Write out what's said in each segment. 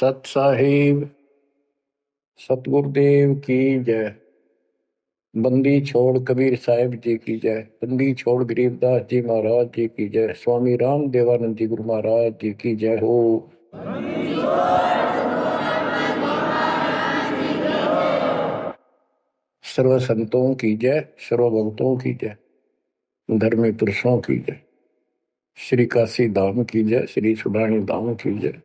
सत साहिब सतगुरुदेव की जय। बंदी छोड़ कबीर साहिब जी की जय। बंदी छोड़ गरीबदास जी महाराज जी की जय। स्वामी राम देवानंद जी गुरु महाराज जी की जय हो। सर्व संतों की जय, सर्व भक्तों की जय, धर्मी पुरुषों की जय। श्री काशी धाम की जय, श्री सुडानी धाम की जय,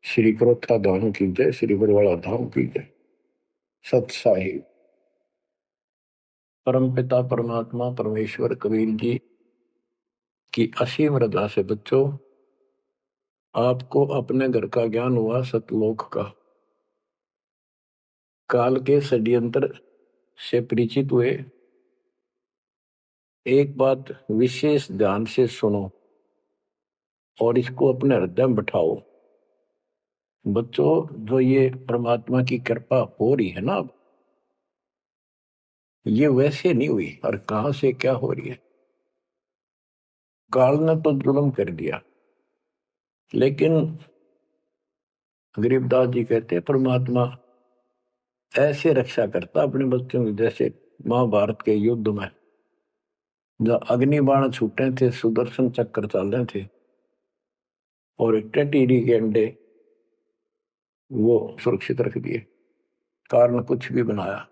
श्री क्रोथा धाम की जय, श्री बरवाड़ा धाम की जय। सत साहिब परमपिता परमात्मा परमेश्वर कबीर जी की असीम रजा से बच्चों, आपको अपने घर का ज्ञान हुआ, सतलोक का। काल के षड्यंत्र से परिचित हुए। एक बात विशेष ध्यान से सुनो और इसको अपने हृदय में बिठाओ। बच्चों, जो ये परमात्मा की कृपा हो रही है ना, ये वैसे नहीं हुई और कहां से क्या हो रही है। काल ने तो जुल्म कर दिया, लेकिन गरीबदास जी कहते हैं परमात्मा ऐसे रक्षा करता अपने बच्चों की, जैसे महाभारत के युद्ध में जब अग्निबाण छूटे थे, सुदर्शन चक्र चल रहे थे और टेटीरी के अंडे वो सुरक्षित रख दिए, कारण कुछ भी बनाया।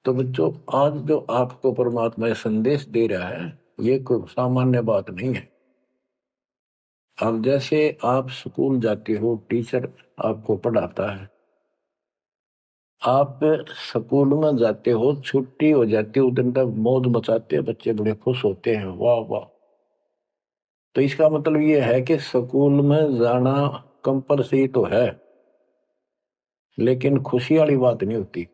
तो बच्चों, आज जो आपको परमात्मा संदेश दे रहा है, ये कोई सामान्य बात नहीं है। अब जैसे आप स्कूल जाते हो, टीचर आपको पढ़ाता है, आप स्कूल में जाते हो, छुट्टी हो जाती है, उस दिन तक मौज मचाते हैं, बच्चे बड़े खुश होते हैं, वाह वाह। तो इसका मतलब ये है कि स्कूल में जाना कंपलसरी तो है, लेकिन खुशी वाली बात नहीं होती।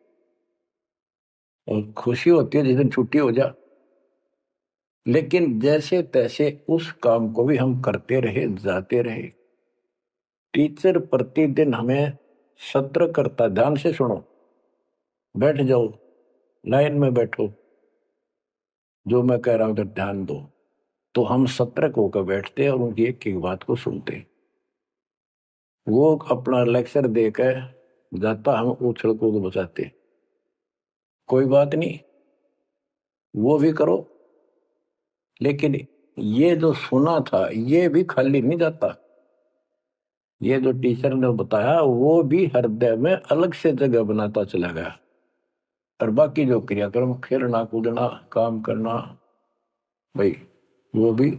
और खुशी होती है जिस दिन छुट्टी हो जा। लेकिन जैसे तैसे उस काम को भी हम करते रहे, जाते रहे। टीचर प्रतिदिन हमें सत्र करता, ध्यान से सुनो, बैठ जाओ, लाइन में बैठो, जो मैं कह रहा हूं उधर ध्यान दो। तो हम सतर्क होकर बैठते हैं और उनकी एक एक बात को सुनते हैं। वो अपना लेक्चर देकर जाता, हम उछल कूद बचाते। कोई बात नहीं, वो भी करो, लेकिन ये जो सुना था ये भी खाली नहीं जाता। ये जो टीचर ने बताया वो भी हृदय में अलग से जगह बनाता चला गया। और बाकी जो क्रियाक्रम, खेलना कूदना, काम करना, भाई वो भी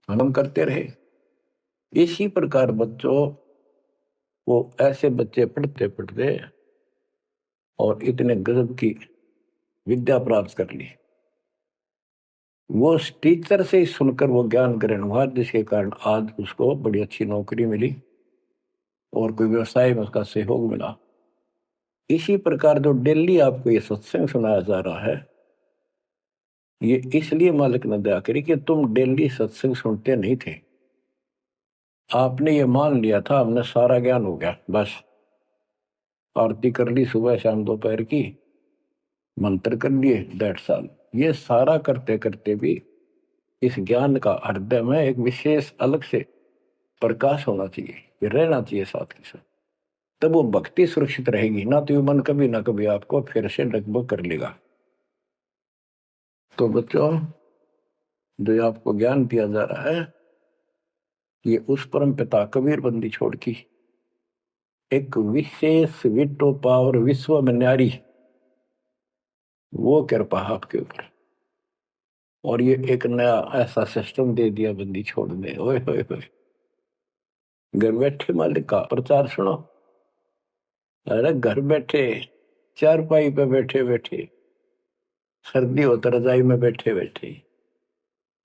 हम करते रहे। इसी प्रकार बच्चों, वो ऐसे बच्चे पढ़ते पढ़ते और इतने गजब की विद्या प्राप्त कर ली। वो टीचर से ही सुनकर वो ज्ञान ग्रहण हुआ, जिसके कारण आज उसको बड़ी अच्छी नौकरी मिली और कोई व्यवसाय में उसका सहयोग मिला। इसी प्रकार जो डेली आपको ये सत्संग सुनाया जा रहा है, ये इसलिए मालिक ने दया करी कि तुम डेली सत्संग सुनते नहीं थे। आपने ये मान लिया था हमने सारा ज्ञान हो गया, बस आरती कर ली सुबह शाम दोपहर की, मंत्र कर लिए, दैट्स ऑल। ये सारा करते करते भी इस ज्ञान का हृदय में एक विशेष अलग से प्रकाश होना चाहिए, ये रहना चाहिए साथ के साथ। तब वो भक्ति सुरक्षित रहेगी ना, तो ये मन कभी ना कभी आपको फिर से डगमग कर लेगा। तो बच्चों, जो आपको ज्ञान दिया जा रहा है, ये उस परम पिता कबीर बंदी छोड़ की एक विशेष विटो पावर विश्व में न्यारी, वो कृपा आपके ऊपर। और ये एक नया ऐसा सिस्टम दे दिया बंदी छोड़ने। ओए होए होए, घर बैठे मालिक का प्रचार सुनो। अरे घर बैठे, चारपाई पे बैठे बैठे, सर्दी हो तो रजाई में बैठे बैठे,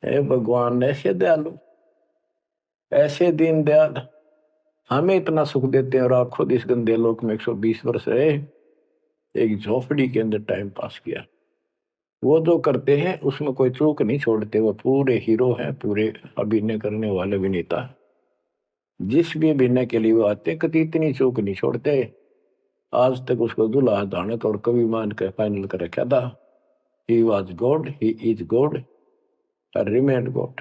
हे भगवान ऐसे दयालु, ऐसे दीन दयाल, हमें इतना सुख देते हैं और आप खुद इस गंदे लोक में 120 वर्ष रहे, एक झोपड़ी के अंदर टाइम पास किया। वो जो करते हैं उसमें कोई चूक नहीं छोड़ते, वो पूरे हीरो हैं, पूरे अभिनय करने वाले अभिनेता। जिस भी अभिनय के लिए वो आते, कभी इतनी चूक नहीं छोड़ते। आज तक उसको दुल्हा दानक और कवि मान के फाइनल कर रखा था। He was God, he is God, remain God.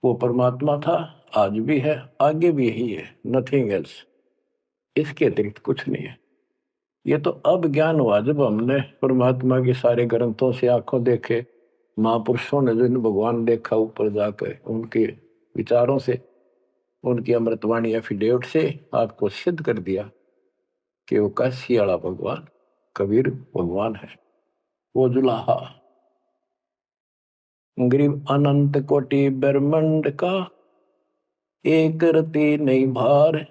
वो परमात्मा था, आज भी है, आगे भी यही है, नथिंग एल्स। इसके अतिरिक्त कुछ नहीं है। ये तो अब ज्ञान हुआ जब हमने परमात्मा के सारे ग्रंथों से आंखों देखे, महापुरुषों ने जो भगवान देखा ऊपर जाकर, उनके विचारों से, उनकी अमृतवाणी एफिडेविट से आपको सिद्ध कर दिया कि वो काशी वाला भगवान कबीर भगवान है। वो जुलाहा गरीब अनंत कोटि ब्रह्मांड का, एक रति नहीं भार,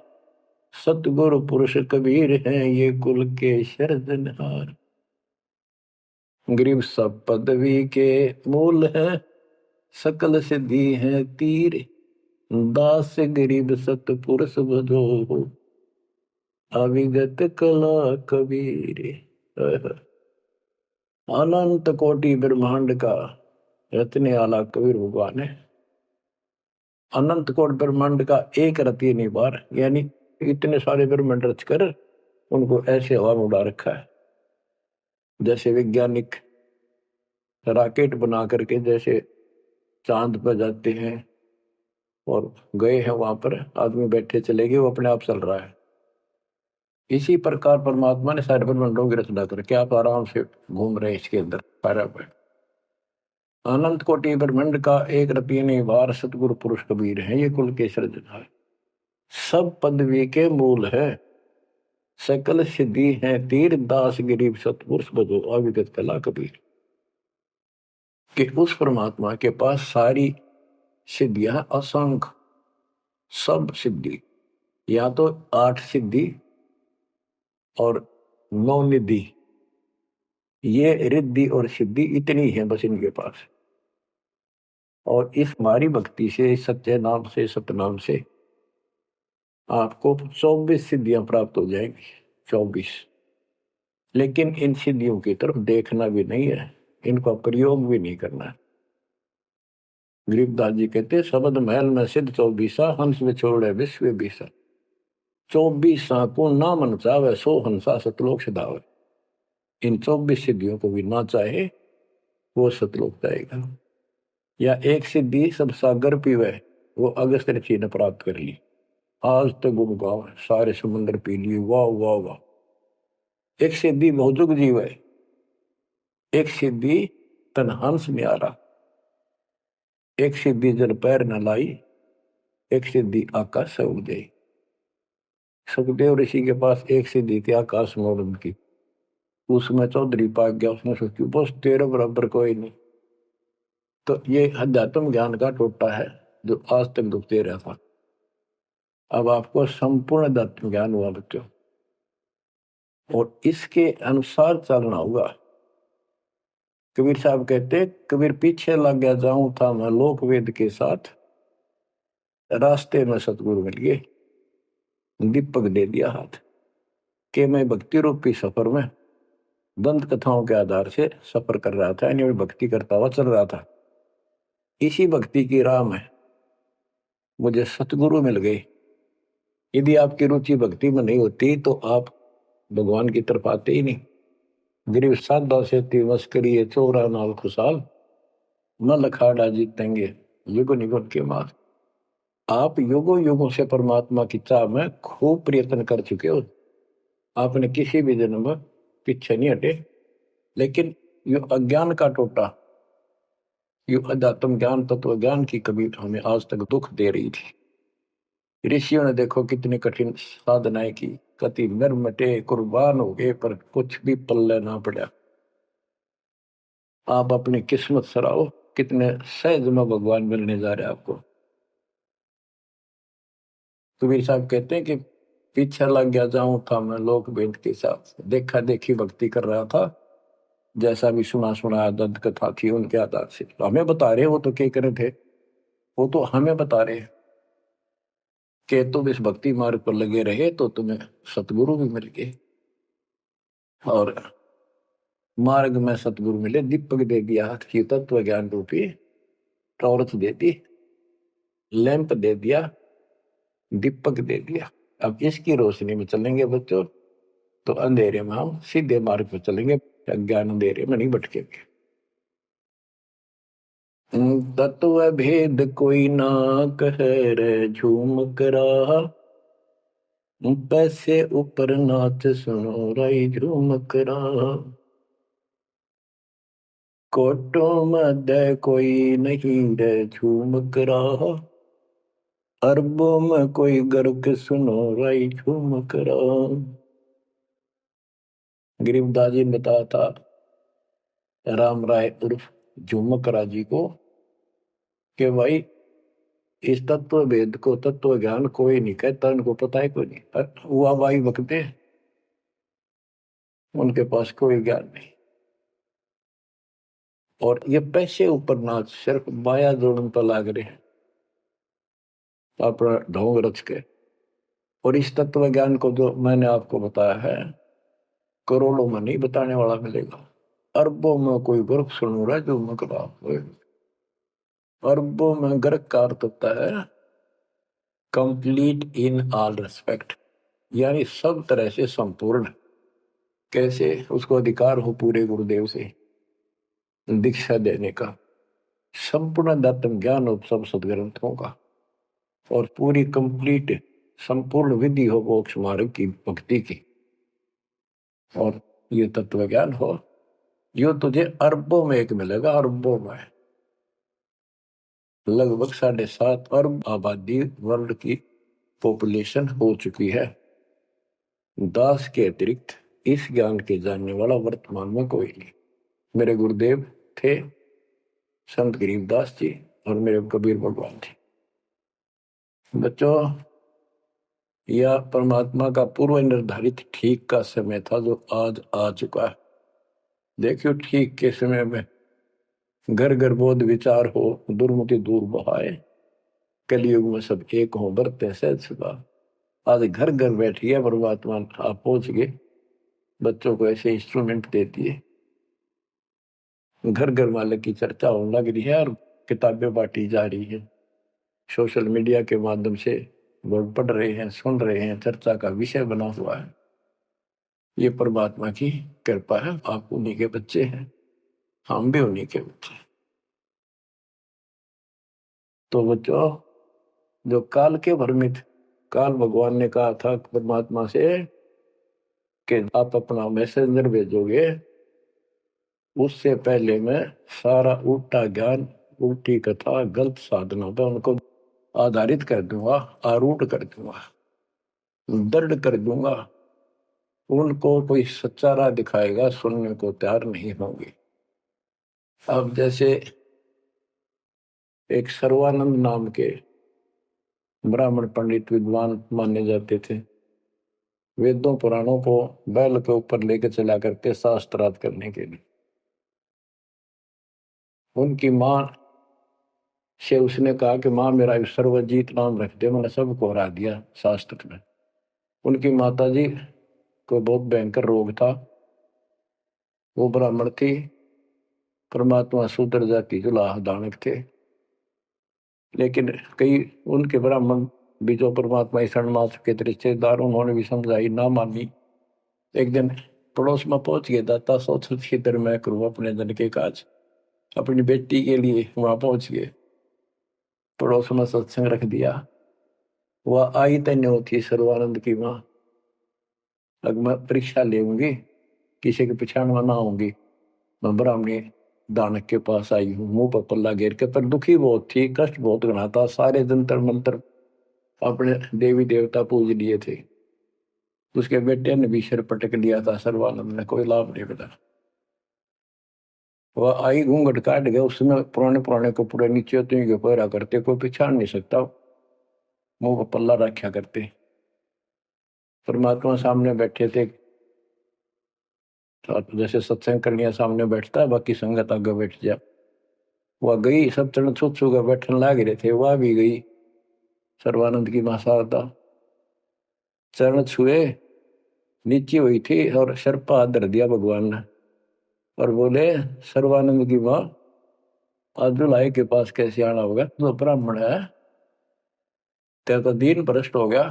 सतगुरु पुरुष कबीर हैं ये कुल के सिरजनहार। गरीब सब पदवी के मूल है, सकल सिद्धि है तीर, दास गरीब सतपुरुष भजो, अविगत कला कबीर। अनंत कोटि ब्रह्मांड का रत्ने वाला कबीर भगवान है। अनंत कोटि ब्रह्मांड का एक रति नहीं बार, यानी इतने सारे ब्रह्मांड रच कर उनको ऐसे हवा में उड़ा रखा है। जैसे वैज्ञानिक रॉकेट बना करके जैसे चांद पर जाते हैं और गए हैं, वहां पर आदमी बैठे चले गए, वो अपने आप चल रहा है। इसी प्रकार परमात्मा ने सारे ब्रह्मांडों की रचना करके आप आराम से घूम रहे हैं इसके अंदर पैरा पे। अनंत कोटि ब्रह्मांड का एक रति नहीं बार, सतगुरु पुरुष कबीर है ये कुल के सिरजनहार। सब पदवी के मूल है, सकल सिद्धि है तीर, दास गरीब सतपुरुष भजो, अविगत कला कबीर। कि उस परमात्मा के पास सारी सिद्धियां असंख्य, सब सिद्धि, या तो 8 सिद्धि और 9 निधि, ये रिद्धि और सिद्धि इतनी है बस इनके पास। और इस हमारी भक्ति से, सच्चे नाम से, सतनाम से आपको 24 सिद्धियां प्राप्त हो जाएंगी, 24। लेकिन इन सिद्धियों की तरफ देखना भी नहीं है, इनका प्रयोग भी नहीं करना है। गरीबदास जी कहते शब्द महल में सिद्ध 24, हंस में छोड़े विश्व 20। 24 को ना मन चावे, 100 हंसा सतलोक सिधावे। इन 24 सिद्धियों को भी ना चाहे वो सतलोक जाएगा। या एक सिद्धि सब सागर पीवे, वो अगस्त ऋषि ने प्राप्त कर ली। आज तक गुण गाँव सारे समुद्र पी लिए, वाह वाह वाह। एक सिद्धि भौजुग जीव है, एक सिद्धि तन हंस न्यारा, एक सिद्धि जल पैर न लाई, एक सिद्धि आकाश से उड़ गई। सुखदेव ऋषि के पास एक सिद्धि थी आकाश में उड़न की, उसमें चौधरी पाक गया, उसने सोची बस तेरे बराबर कोई नहीं। तो ये अध्यात्म ज्ञान का टोटा है जो आज तक दुखते रहा था। अब आपको संपूर्ण अध्यात्म ज्ञान हुआ बच्चों, और इसके अनुसार चलना होगा। कबीर साहब कहते कबीर पीछे लग गया जाऊं था मैं लोक वेद के साथ, रास्ते में सतगुरु मिल गए, दीपक दे दिया हाथ। कि मैं भक्ति रूपी सफर में दंत कथाओं के आधार से सफर कर रहा था, यानी भक्ति करता हुआ चल रहा था। इसी भक्ति की राह में मुझे सतगुरु मिल गए। यदि आपकी रुचि भक्ति में नहीं होती तो आप भगवान की तरफ आते ही नहीं। गरीब साधा से तिवस करिए चोरा नाल खुशाल, न लखाड़ा जीतेंगे युगो निगुन के मार। आप युगों युगों से परमात्मा की चाह में खूब प्रयत्न कर चुके हो, आपने किसी भी जन्म में पीछे नहीं हटे। लेकिन यो अज्ञान का टोटा, यो अध्यात्म ज्ञान, तत्व ज्ञान की कभी हमें आज तक दुख दे रही थी। ऋषियों ने देखो कितनी कठिन साधनाएं की, कति नर मटे कुर्बान हो गए, पर कुछ भी पल्ले ना पड़ा। आप अपनी किस्मत सराहो, कितने सहज में भगवान मिलने जा रहे हैं आपको। कबीर साहब कहते हैं कि पीछे लग गया जाऊं था मैं लोक वेद के साथ, देखा देखी भक्ति कर रहा था, जैसा भी सुना सुना दंत कथा थी उनके आधार से। तो हमें बता रहे, वो तो क्या करे थे, वो तो हमें बता रहे कि तुम इस भक्ति मार्ग पर लगे रहे तो तुम्हें सतगुरु भी मिल गए। और मार्ग में सतगुरु मिले, दीपक दे दिया, तत्व ज्ञान रूपी टॉर्च दे दी, लैंप दे दिया, दीपक दे दिया। अब इसकी रोशनी में चलेंगे बच्चों तो अंधेरे में हम सीधे मार्ग पर चलेंगे, अज्ञान अंधेरे में नहीं भटकेंगे। तत्व भेद कोई ना कह रे झूम करा, पैसे ऊपर नाच सुनो राई झूम करा। कोटो मध्य कोई नहीं रे झूम करा, अरबों में कोई गर्क सुनो राई झूम करा। गरीबदास जी ने बताया था राम राय उर्फ झूमकरा जी को कि भाई इस तत्व भेद को तत्व ज्ञान कोई नहीं कहता, उनको पता है कोई नहीं, हुआ भाई बकते उनके पास कोई ज्ञान नहीं। और ये पैसे ऊपर नाच सिर्फ माया जोड़न पर लाग रहे हैं अपना ढोंग रच के। और इस तत्व ज्ञान को जो मैंने आपको बताया है करोड़ों में नहीं बताने वाला मिलेगा, अरबों में कोई गर्क सुन रहा है जो मकरा। अरबों में गर्क का अर्थ होता है कंप्लीट इन ऑल रेस्पेक्ट, यानी सब तरह से संपूर्ण। कैसे उसको अधिकार हो पूरे गुरुदेव से दीक्षा देने का, संपूर्ण दातम ज्ञान हो सब सदग्रंथों का, और पूरी कंप्लीट संपूर्ण विधि हो मोक्ष मार्ग की भक्ति की, और ये तत्व ज्ञान हो, यो तुझे अरबों में एक मिलेगा। अरबों में लगभग 7.5 अरब आबादी वर्ल्ड की पॉपुलेशन हो चुकी है। दास के अतिरिक्त इस ज्ञान के जानने वाला वर्तमान में कोई नहीं। मेरे गुरुदेव थे संत गरीबदास जी और मेरे कबीर भगवान थे। बच्चों, यह परमात्मा का पूर्व निर्धारित ठीक का समय था जो आज आ चुका है। देखियो ठीक के समय में घर घर बोध विचार हो, दुर्मति दूर बहाए, कलयुग में सब एक हो बरते सहज सुखा। आज घर घर बैठी है परमात्मा, आप पहुंच गए। बच्चों को ऐसे इंस्ट्रूमेंट देती है, घर घर मालिक की चर्चा होने लग रही है और किताबें बांटी जा रही है। सोशल मीडिया के माध्यम से लोग पढ़ रहे हैं, सुन रहे हैं, चर्चा का विषय बना हुआ है। ये परमात्मा की कृपा है। आप उन्हीं के बच्चे हैं, हम भी उन्हीं के बच्चे। तो बच्चों, जो काल के भ्रमित, काल भगवान ने कहा था परमात्मा से कि आप अपना मैसेंजर भेजोगे, उससे पहले मैं सारा उल्टा ज्ञान, उल्टी कथा, गलत साधनों पर उनको आधारित कर दूंगा, आरूढ़ कर दूंगा, दृढ़ कर दूंगा। उनको कोई सच्चा राह दिखाएगा, सुनने को तैयार नहीं होंगे। अब जैसे एक सर्वानंद नाम के ब्राह्मण पंडित विद्वान माने जाते थे, वेदों पुराणों को बैल के ऊपर लेकर चला करते शास्त्रार्थ करने के लिए। उनकी माँ से उसने कहा कि माँ मेरा सर्वजीत नाम रख दे, मैंने सबको हरा दिया शास्त्र में। उनकी माता जी को बहुत भयंकर रोग था, वो ब्राह्मण थी, परमात्मा शूद्र जाति जुलाह दानक थे। लेकिन कई उनके ब्राह्मण भी जो परमात्मा शरण मा चुके थे रिश्तेदार, उन्होंने भी समझाई, ना मानी। एक दिन पड़ोस में पहुंच गए, दाता सोच की तरह मैं करूँ अपने धन के काज, अपनी बेटी के लिए वहां पहुंच गए। पड़ोस में सत्संग रख दिया। वह आई तन्य होती सर्वानंद की माँ, अब मैं परीक्षा लेंगी, किसी के पिछाड़ में ना आऊंगी। मैं ब्राह्मणी दानक के पास आई हूँ, मुंह पर पल्ला घेर के, पर दुखी बहुत थी, कष्ट बहुत घना था। सारे जंतर मंत्र अपने देवी देवता पूज लिए थे। उसके बेटे ने भी सिर पटक लिया था, सर्वानंद ने कोई लाभ नहीं मिला। वह आई, घूंघट काट गए, उसमें पुराने पुराने कपड़े नीचे के पहरा करते, कोई पिछाड़ नहीं सकता, मुंह पर पल्ला रखा करते। परमात्मा सामने बैठे थे, तो जैसे सत्संग करने सामने बैठता है, बाकी संगत आगे बैठ जा। वह गई, सब चरण छू छू कर बैठने लग रहे थे, वह भी गई। सर्वानंद की मां शारदा चरण छुए, नीचे हुई थी और सर पर हाथ धर दिया भगवान ने और बोले, सर्वानंद की मां आज दुल्हाई के पास कैसे आना होगा, तो ब्राह्मण है, तेरा तो दीन भ्रष्ट हो गया।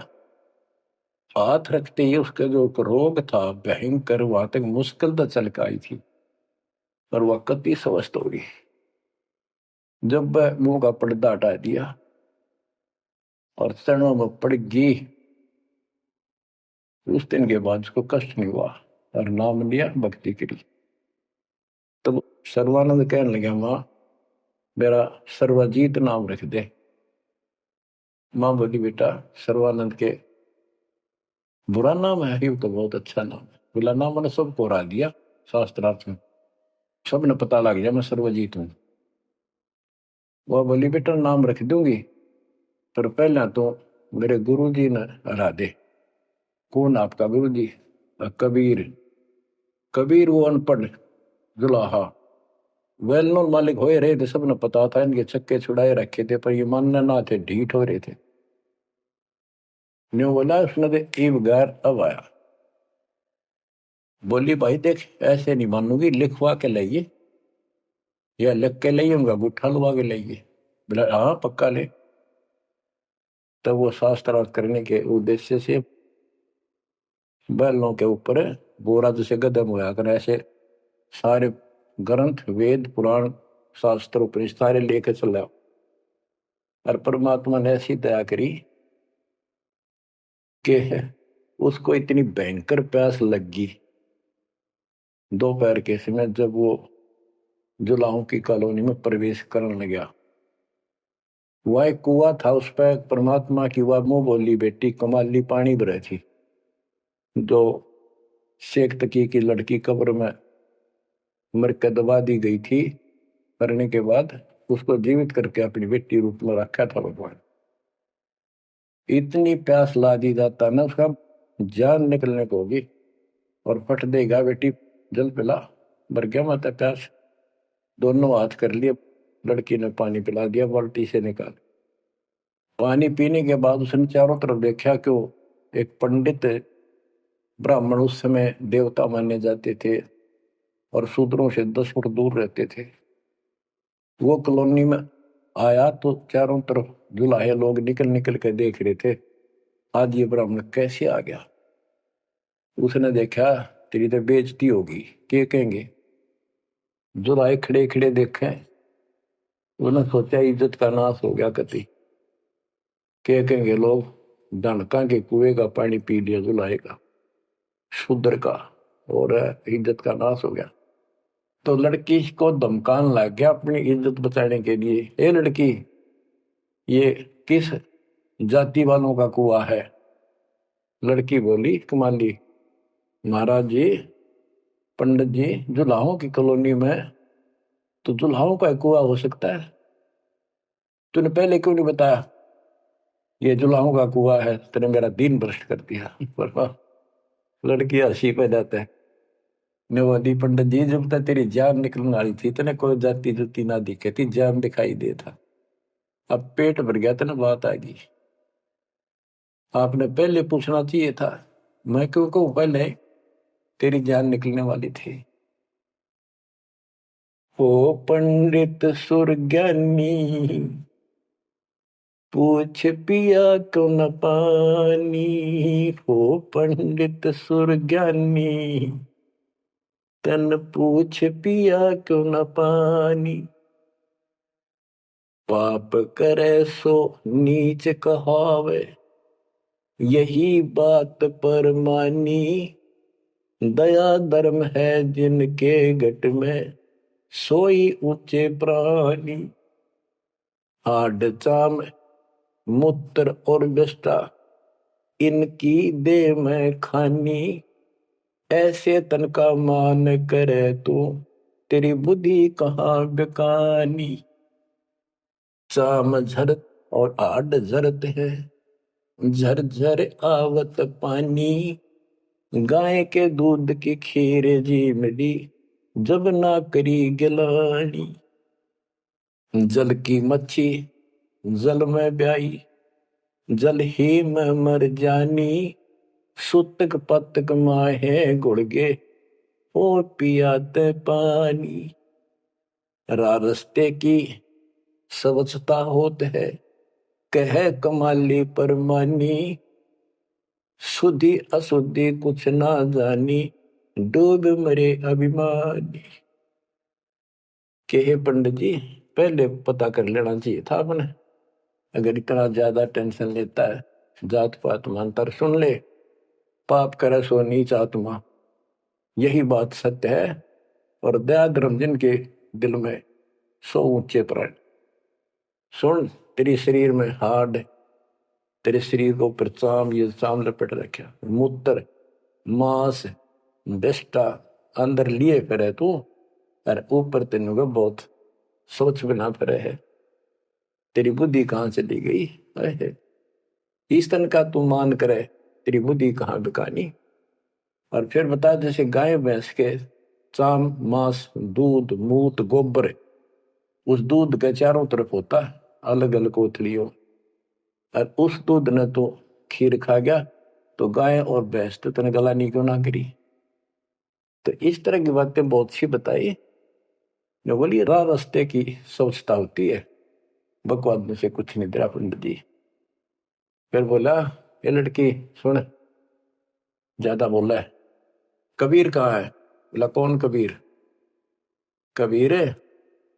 हाथ रखते ही उसका जो रोग था भयंकर, वहां तक मुश्किल तो चल के आई थी और वह कति स्वस्थ हो गई। जब मुंह का पर्दा हटा दिया और चरणों में पड़ गई, उस दिन के बाद उसको कष्ट नहीं हुआ और नाम लिया, भक्ति करी। तब सर्वानंद कहने लगे, माँ मेरा सर्वजीत नाम रख दे। माँ बोली, बेटा सर्वानंद के बुरा नाम है, ये तो बहुत अच्छा नाम है। बोला, नाम मैंने सबको हरा दिया शास्त्रार्थ में, सबने पता लग गया मैं सर्वजीत हूं। वह बोली, बेटा नाम रख दूंगी, पर पहले तो मेरे गुरु जी ने हरा दे। कौन आपका गुरु जी? कबीर। कबीर वो अनपढ़ जुलाहा, वेल नोन मालिक हो रहे थे, सबने पता था, इनके छक्के छुड़ाए रखे थे, पर ये मानना ना थे, ढीठ हो रहे थे। न्यू बोला उसने तो ईब गैर अब आया। बोली, भाई देख ऐसे नहीं मानूंगी, लिखवा के लाइए, या लिख के लाइए, उनका गुट्ठा लुवा के लाइए। बोला हाँ पक्का ले। तब वो शास्त्रार्थ करने के उद्देश्य से बैलों के ऊपर बोरा जैसे गदम होया कर, ऐसे सारे ग्रंथ वेद पुराण शास्त्र उपनिषद सारे लेके चला। और परमात्मा ने ऐसी दया करी कि उसको इतनी भयंकर प्यास लग गई दोपहर के समय, जब वो जुलाहों की कॉलोनी में प्रवेश करने लगा। वह एक कुआ था, उस पर परमात्मा की वह मुंह बोली बेटी कमाली पानी भरे थी, जो शेख तकी की लड़की कब्र में मर के दबा दी गई थी, करने के बाद उसको जीवित करके अपनी बेटी रूप में रखा था भगवान। इतनी प्यास ला दी जाता ना, उसका जान निकलने को होगी और फट देगा, बेटी जल पिला, मर गया माता प्यास। दोनों हाथ कर लिए, लड़की ने पानी पिला दिया बाल्टी से निकाल। पानी पीने के बाद उसने चारों तरफ देखा कि एक पंडित ब्राह्मण, उस समय देवता माने जाते थे और शूद्रों से 10 फुट दूर रहते थे, वो कॉलोनी में आया तो चारों तरफ जुलाहे लोग निकल निकल के देख रहे थे, आज ये ब्राह्मण कैसे आ गया। उसने देखा तेरी तो बेइज्जती होगी, क्या कहेंगे। जुलाहे खड़े खड़े देखे, उन्होंने सोचा इज्जत का नाश हो गया कति, क्या कहेंगे लोग, डनका के कुएं का पानी पी लिया जुलाहे का, शूद्र का, और इज्जत का नाश हो गया। तो लड़की को धमकाने लग गया अपनी इज्जत बचाने के लिए, ए लड़की ये किस जाति वालों का कुआं है? लड़की बोली, कमाली महाराज जी, पंडित जी, जुलाहों की कॉलोनी में तो जुलाहों का कुआं हो सकता है, तूने पहले क्यों नहीं बताया ये जुलाहों का कुआं है? तेने मेरा दिन भ्रष्ट कर दिया। लड़की हंसी पे जाता है, नवदी पंडित जी, जब तक तेरी जान निकलने वाली थी तेने कोई जाति जुती ना दिखे थी, जान दिखाई दे था, अब पेट भर गया तेने बात आ गई। आपने पहले पूछना चाहिए था, मैं क्यों कहूं पहले तेरी जान निकलने वाली थी। ओ पंडित सुरज्ञानी, पूछ पिया क्यों न पानी, हो पंडित सुरज्ञानी, तन पूछ पिया क्यों न पानी। पाप करे सो नीच कहावे, यही बात पर मानी, दया धर्म है जिनके घट में, सोई ऊंचे प्राणी। हाड चाम मूत्र और विष्ठा, इनकी दे में खानी, ऐसे तन का मान करे तू, तेरी बुद्धि कहाँ बेकानी। चाम झरत और आड झरत है, झरझर आवत पानी, गाय के दूध की खीर जी मिली, जब ना करी गिलानी। जल की मच्छी जल में ब्याई, जल ही में मर जानी, सुतक पतक माहे गुड़गे, ओ पियाते पानी। रास्ते की स्वच्छता होत है, कह कमाली परमानी, शुद्धि अशुद्धि कुछ ना जानी, डूब मरे अभिमानी। के पंडित जी, पहले पता कर लेना चाहिए था अपने। अगर इतना ज्यादा टेंशन लेता है, जात पात मानता, सुन ले, पाप करे सो नीच आत्मा, यही बात सत्य है। और दया धर्म जिनके दिल में सो ऊंचे प्राण। सुन, तेरे शरीर में हाड, तेरे शरीर को ऊपर चाम, ये चाम लपेट रखा, मूत्र मांस विष्टा अंदर लिए फिरे तू, और ऊपर तेन बहुत सोच बिना फिरे है। तेरी बुद्धि कहाँ चली गई है? इस तन का तू मान करे, तेरी बुद्धि कहाँ बिकानी। और फिर बता, जैसे गाय भैंस के चाम मांस दूध मूत गोबर, उस दूध के चारों तरफ होता है अलग अलग कोथलियों, और उस दूध ने तो खीर खा गया, तो गाय और भैंस तो तने गलानी क्यों ना करी। तो इस तरह की बातें बहुत सी बताई। जो बोली राह रास्ते की सोचता होती है, बकवाद में से कुछ नहीं तेरा पंडित जी। फिर बोला, ये लड़की सुन, ज्यादा बोला है, कबीर कहाँ है? बोला, कौन कबीर? कबीर है?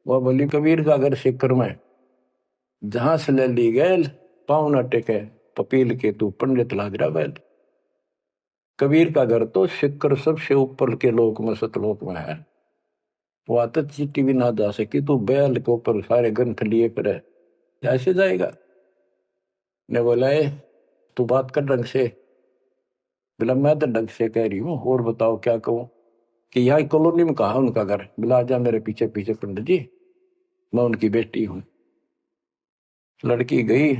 वो बोली, कबीर का घर सिक्कर में, जहां से ले ली गैल पाँव न टेके पपील के तू पंडित लाग रहा बैल। कबीर का घर तो सिक्कर सबसे ऊपर के लोक में सतलोक में है, वो आता चिट्ठी भी ना जा सकी, तू बैल के ऊपर सारे ग्रंथ लिए पर है, ऐसे जाएगा? ने बोला, तू बात कर ढंग से। बोला, मैं तो ढंग से कह रही हूँ, और बताओ क्या कहूँ? कि यहाँ कॉलोनी में कहा उनका घर? बोला, आजा मेरे पीछे पीछे पंडित जी, मैं उनकी बेटी हूँ। लड़की गई,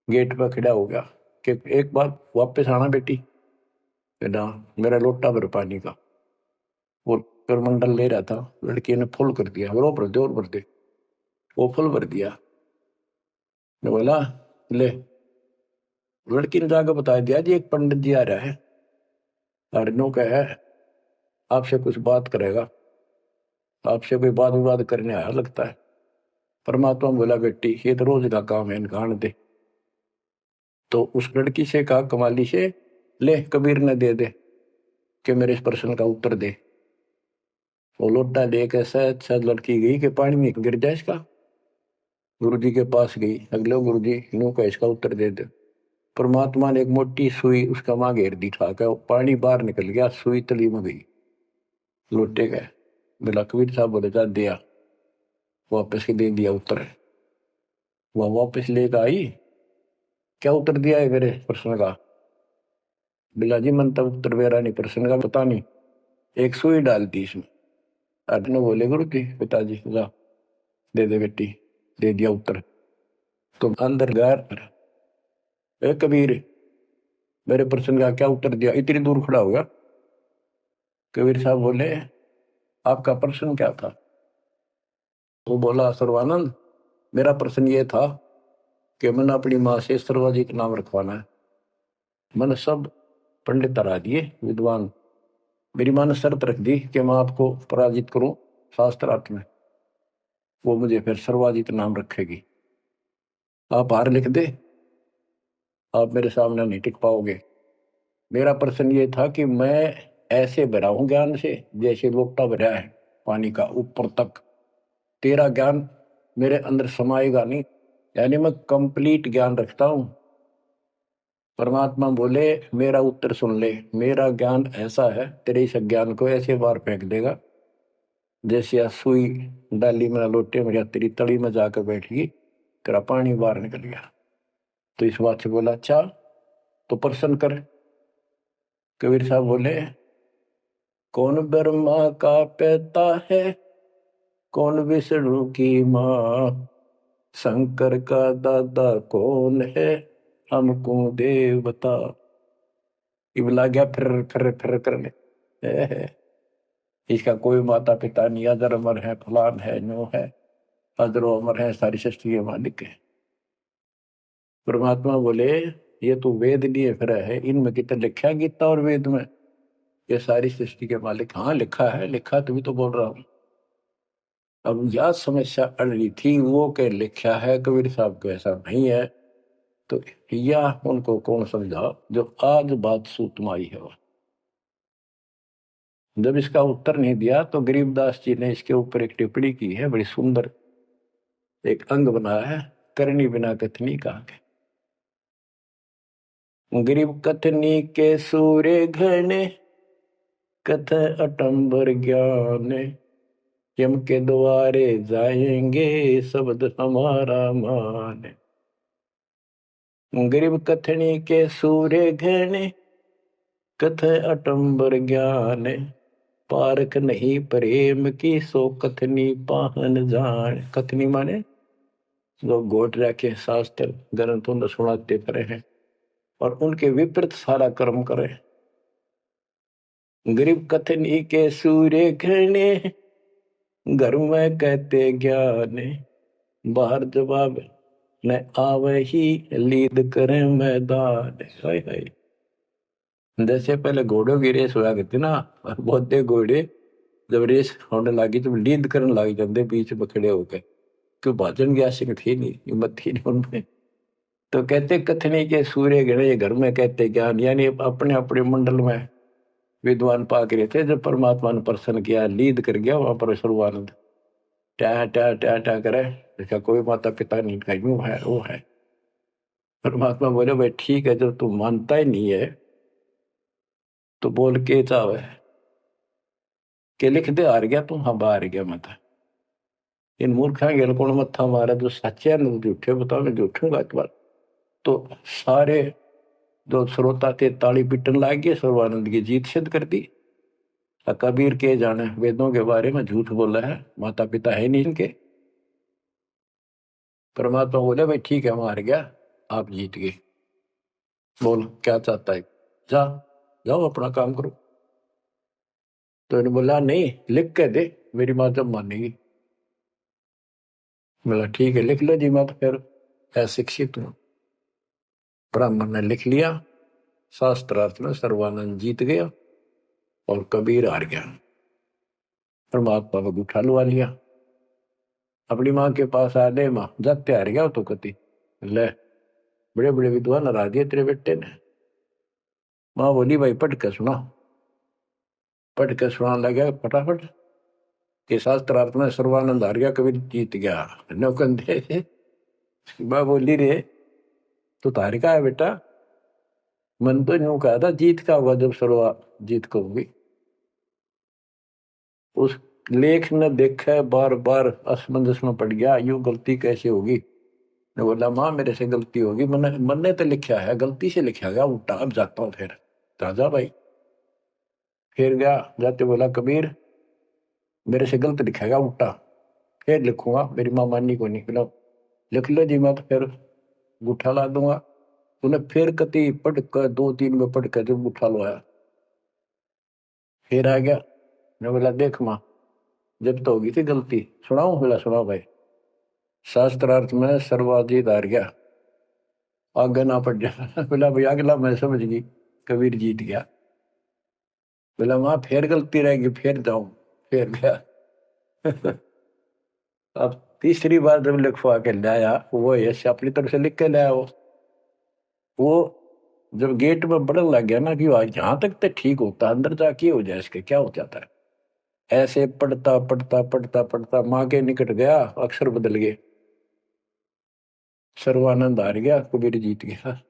गेट पर खड़ा हो गया कि एक बार वापस आना बेटी। बेटा, मेरा लोटा भर पानी का, वो करमंडल ले रहा था, लड़की ने फुल कर दिया, और भर दे और भर दे, वो फुल भर दिया। ने बोला, ले। लड़की ने जाकर बता दिया, जी एक पंडित जी आ रहा है, नो का है, आपसे कुछ बात करेगा, आपसे कोई बात विवाद करने आया लगता है। परमात्मा बोला, बेटी ये तो रोज का काम है, इनका आने दे। तो उस लड़की से कहा कमाली से, ले कबीर ने दे दे कि मेरे इस प्रश्न का उत्तर दे। वो लोटा लेकर शायद शायद लड़की गई कि पानी में गिर जाए इसका। गुरु जी के पास गई, अगले गुरु जी नो का इसका उत्तर दे दे। परमात्मा ने एक मोटी सुई उसका मां घेर दी, ठाकर पानी बाहर निकल गया, सुई तली में गई, लोटे गए। बोला, कबीर साहब बोले, जा दिया, वापस के दे दिया उत्तर। वह वापस लेकर आई, क्या उत्तर दिया है मेरे प्रश्न का? बिला जी मन तब उत्तर मेरा नहीं, प्रश्न का पता नहीं, एक सुई डाल दी इसमें। अर्जुन बोले, गुरु जी पिताजी जा दे दे बेटी, दे दिया उत्तर। तो अंदर गैर, ए कबीर मेरे प्रश्न का क्या उत्तर दिया? इतनी दूर खड़ा होगा। कबीर साहब बोले, आपका प्रश्न क्या था? वो बोला, सर्वानंद मेरा प्रश्न ये था कि मैंने अपनी माँ से सर्वाजित नाम रखवाना है। मैंने सब पंडित हरा दिए विद्वान, मेरी माँ ने शर्त रख दी कि मैं आपको पराजित करूं शास्त्रार्थ में, वो मुझे फिर सर्वाजित नाम रखेगी। आप हार लिख दे, आप मेरे सामने नहीं टिक पाओगे। मेरा प्रश्न ये था कि मैं ऐसे भरा हूं ज्ञान से जैसे लोटा भरा है पानी का ऊपर तक, तेरा ज्ञान मेरे अंदर समाएगा नहीं, यानी मैं कंप्लीट ज्ञान रखता हूं। परमात्मा बोले, मेरा उत्तर सुन ले, मेरा ज्ञान ऐसा है तेरे इस ज्ञान को ऐसे बार फेंक देगा जैसे या सुई डाली में लोटे में या तेरी तली में जाकर बैठ गई, तेरा पानी बाहर निकल गया। तो इस बात से बोला, अच्छा तो प्रश्न कर। कबीर साहब बोले, कौन ब्रह्मा का पिता है, कौन विष्णु की माँ, शंकर का दादा कौन है, हमको देव बता। इबला गया फिर करने, इसका कोई माता पिता नहीं, अजर अमर है, फलान है, नो है, अजरो अमर है, सारी सृष्टि के मालिक है। परमात्मा बोले, ये तो वेद लिए फिर है, इनमें कितना लिखा है गीता और वेद में ये सारी सृष्टि के मालिक? हाँ लिखा है, लिखा तभी तो बोल रहा हूं। अब यह समस्या अड़ रही थी, वो के लिखा है कबीर साहब को ऐसा नहीं है, तो यह उनको कौन समझा जो आज बात सूतमाई है। जब इसका उत्तर नहीं दिया तो गरीबदास जी ने इसके ऊपर एक टिप्पणी की है बड़ी सुंदर, एक अंग बनाया है, करनी बिना कथनी कहा के। गरीब कथनी के सूर्य घने, कथ अटंबर ज्ञान, यम के द्वारे जाएंगे शब्द हमारा मान। गरीब कथनी के सूर्य घने, कथ अटंबर ज्ञान, पारख नहीं प्रेम की सो कथनी पाहन जान। कथनी माने जो गोट रखे शास्त्र ग्रंथों ने सुनाते पड़े हैं और उनके विपरीत सारा कर्म करे। गरीब कथनी के सूर्य घने, घर में कहते ज्ञान, बाहर जवाब न आवे ही लीद करे मैदान। हाय हाय। जैसे पहले घोड़ों की रेस हुआ करती ना, और बहुत घोड़े जब रेस होने लगी तो लीद करने लग जाते बीच में खड़े होकर, क्यों भाजन की आशिक थी नहीं, हिम्मत थी नहीं उनमें। तो कहते कथनी के सूर्य गणे, घर में कहते ज्ञान, यानी अपने अपने मंडल में विद्वान पाक रहे थे। जब परमात्मा ने प्रसन्न किया, लीद कर गया वहां पर सर्वानंद, ट्या ट्या ट्या ट्या करे, देखा कोई माता पिता नहीं, का यूं है वो है। परमात्मा बोले भाई ठीक है, जब तू मानता ही नहीं है तो बोल के चाहे के लिख दे, हार गया तू, हाँ बाहर गया मत। इन मूर्खा गेल कौन मत्था मारा, जो सच्चे हैं झूठे बताओ, मैं झूठूंगा इस बार। तो सारे जो श्रोता थे ताली पीटन लाग गए, सर्वानंद की जीत सिद्ध कर दी। कबीर के जाने वेदों के बारे में झूठ बोला है, माता पिता है नहीं इनके। परमात्मा बोले भाई ठीक है, हम हार गया, आप जीत गए, बोल क्या चाहता है, जा जाओ अपना काम करो। तो इन्होंने बोला नहीं, लिख के दे, मेरी माँ जब मानेगी। बोला ठीक है लिख लो जी, मैं तो फिर अशिक्षित हूं। ब्राह्मण ने लिख लिया, शास्त्रार्थ में सर्वानंद जीत गया और कबीर हार गया। परमात्मा को उठा लुआ लिया, अपनी माँ के पास आ गए, माँ जाते हार गया तो कति ले, बड़े बड़े विद्वान हरा दिए तेरे बेटे ने। माँ बोली भाई पढ़ के सुना, पढ़ के सुनाने लगे फटाफट कि शास्त्रार्थ में सर्वानंद हार गया, कबीर जीत गया। नौकंदे माँ बोली रे तो तार का है बेटा, मन तो यूं कहा था जीत का होगा जब सर्वा जीत को होगी। उस लेख ने देखा, बार बार असमंजस में पड़ गया, यूं गलती कैसे होगी। ने बोला माँ मेरे से गलती होगी, मन ने तो लिखा है, गलती से लिखा गया उल्टा, अब जाता हूँ फिर। राजा भाई फिर गया, जाते बोला कबीर मेरे से गलत लिखेगा उल्टा, फिर लिखूंगा, मेरी माँ माननी को नहीं। बोला लिख लो जी, मैं तो फिर गुठा ला दूंगा। उन्हें फिर कति पढ़ कर 2-3 में पढ़ कर जब गुठा लो आया, फिर आ गया। मैं बोला देख माँ जब तो होगी थी गलती, सुनाऊ। बोला सुनाओ भाई। शास्त्रार्थ में सर्वाधिक हार गया, आगे ना पड़ जा। बोला भाई अगला मैं समझ गई, कबीर जीत गया। बोला माँ फिर गलती रहेगी, फिर जाऊं, फिर गया। अब तीसरी बार जब लिखवा के लाया, वो यश अपनी तरफ से लिख के लाया। वो जब गेट में बढ़न लग गया ना कि यहाँ तक तो ठीक होता, अंदर जाके हो जाए इसके क्या हो जाता है। ऐसे पढ़ता पढ़ता पढ़ता पढ़ता माँ के निकट गया, अक्षर बदल गए, सर्वानंद हार गया, कबीर जीत गया।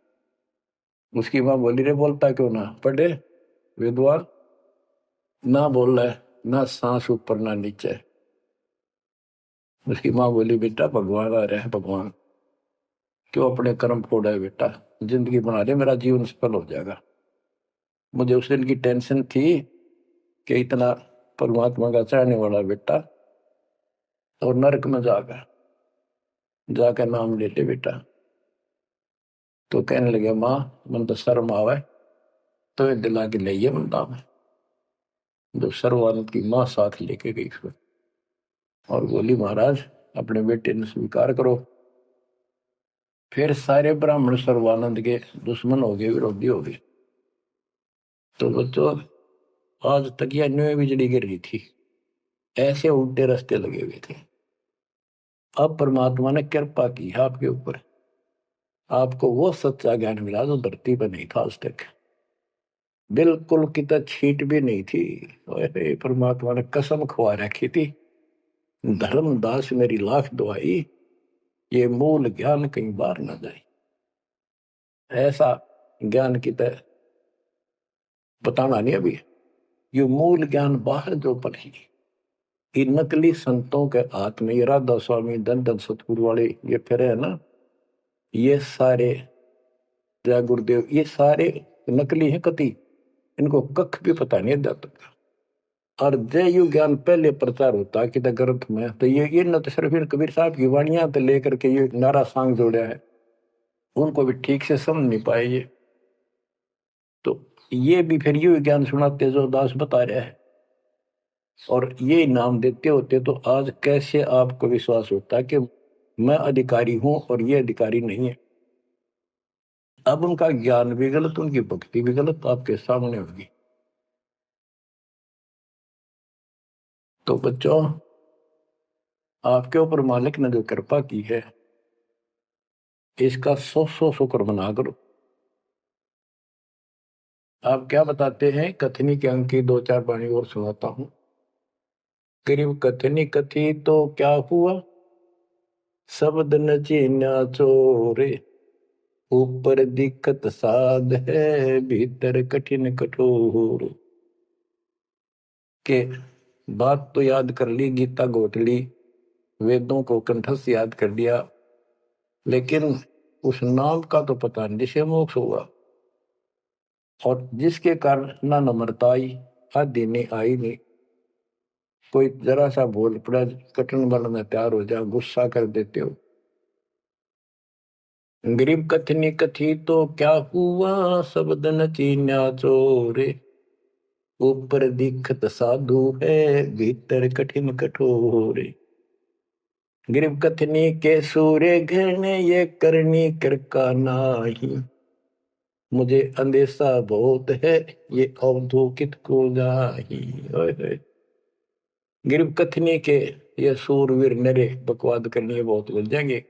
उसकी माँ बोली रे बोलता क्यों ना, पढ़े विद्वान ना बोल रहा है, ना सांस ऊपर ना नीचे। उसकी माँ बोली बेटा भगवान आ रहे हैं, भगवान क्यों अपने कर्म फोड़ा है बेटा, जिंदगी बना दे, मेरा जीवन सफल हो जाएगा। मुझे उस दिन की टेंशन थी कि इतना परमात्मा का चाहने वाला बेटा और नरक में जाकर नाम लेते बेटा। तो कहने लगे माँ मन तो शर्म आवे, तो दिला के ले बंदा में। जब सर्वानंद की माँ साथ लेके गई उसको और बोली महाराज अपने बेटे ने स्वीकार करो। फिर सारे ब्राह्मण सर्वानंद के दुश्मन हो गए, विरोधी हो गए। तो बच्चों आज तक यह न्यू बिजली गिर रही थी, ऐसे उल्टे रास्ते लगे हुए थे। अब परमात्मा ने कृपा की आपके ऊपर, आपको वो सच्चा ज्ञान मिला जो धरती पर नहीं था आज तक, बिल्कुल कितना छीट भी नहीं थी। परमात्मा ने कसम खुआ रखी थी, धर्मदास मेरी लाख दुआई, ये मूल ज्ञान कहीं बाहर न जाए। ऐसा ज्ञान की तरह बताना नहीं अभी। ये मूल ज्ञान बाहर जो पड़ी, ये नकली संतों के हाथ में, ये राधा स्वामी धन धन सतगुरु वाले ये फिर है ना, ये सारे जय गुरुदेव, ये सारे नकली हैं कति, इनको कख भी पता नहीं अध्यात्म का। और जय यु ज्ञान पहले प्रचार होता कि ग्रंथ में, तो ये न तो सिर्फ कबीर साहब की वाणियां तो लेकर के ये नारा सांग जोड़ा है, उनको भी ठीक से समझ नहीं पाए ये। तो ये भी फिर यू ज्ञान सुनाते जो दास बता रहा है, और ये नाम देते होते, तो आज कैसे आपको विश्वास होता कि मैं अधिकारी हूं और ये अधिकारी नहीं है। अब उनका ज्ञान भी गलत, उनकी भक्ति भी गलत आपके सामने होगी। तो बच्चों, आपके ऊपर मालिक ने जो कृपा की है, इसका सौ सौ शुक्र मना करो। आप क्या बताते हैं, कथनी के अंक की दो चार वाणी और सुनाता हूं। करीब कथनी कथी तो क्या हुआ, शब्द न चीन्या चोरे, ऊपर दिक्कत साध है, भीतर कठिन कठोर। के बात तो याद कर ली, गीता घोट ली, वेदों को कंठस्थ याद कर लिया, लेकिन उस नाम का तो पता नहीं जिसे मोक्ष होगा, और जिसके कारण ना नम्रता आई, आदि नहीं आई नहीं। कोई जरा सा बोल पड़ा, कटन बनने तैयार हो जाओ, गुस्सा कर देते हो। गरीब कथनी कथी तो क्या हुआ, शब्द न चीन्या चोरे, ऊपर दिखत साधु है, भीतर कठिन कठोर। गरीब कथनी के सूर्य घने, ये करनी कर का नाही, मुझे अंदेशा बहुत है, ये अवधूकित को जाही। गरीब कथनी के ये सूरवीर नरे बकवाद करनी बहुत बन जाएंगे।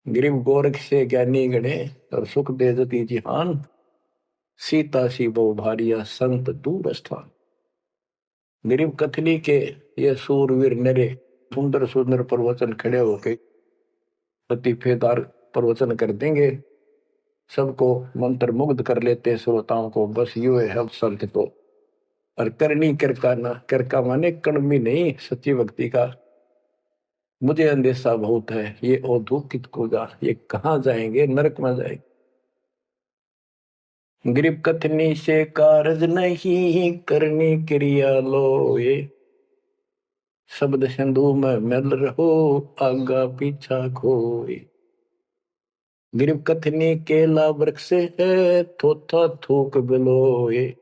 गरीब गोरख से ज्ञानी गणे, और सुख दे जती जिहान, सीता सी बहु भारिया संत दूर स्थान। गरीब कथनी के ये सूरवीर नरे सुंदर सुंदर प्रवचन खड़े होके लतीफेदार प्रवचन कर देंगे, सबको मंत्र मुग्ध कर लेते श्रोताओं को, बस यू है हम संत को। और करनी करका ना, करका माने कड़मी नहीं, सच्ची भक्ति का मुझे अंदेशा बहुत है, ये औधुकित को जा, ये कहाँ जाएंगे, नरक में जाएंगे। गरीब कथनी से कारज नहीं, करनी क्रिया लो ये, शब्द सिंधु में मिल रहो, आगा पीछा खोए। गरीब कथनी केला वृक्ष है, थोथा थूक बिलोए,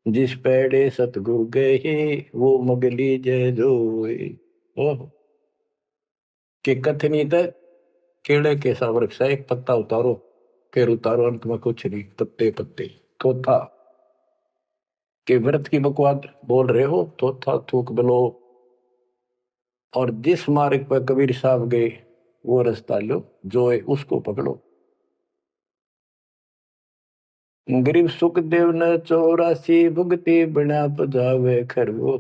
जिस पेड़े सतगुरु गए, वो मगली जय जोए। ओह, के कथनी तक केड़े के सा वृक्ष है, एक पत्ता उतारो, फिर उतारो, अंत में कुछ नहीं, पत्ते पत्ते। थोथा के व्रत की बकवाद बोल रहे हो, थोथा थूक बिलो, और जिस मार्ग पर कबीर साहब गए वो रास्ता लो, जो है उसको पकड़ो। गरीब सुखदेव न 84 भुगती बना पजावे खरगो,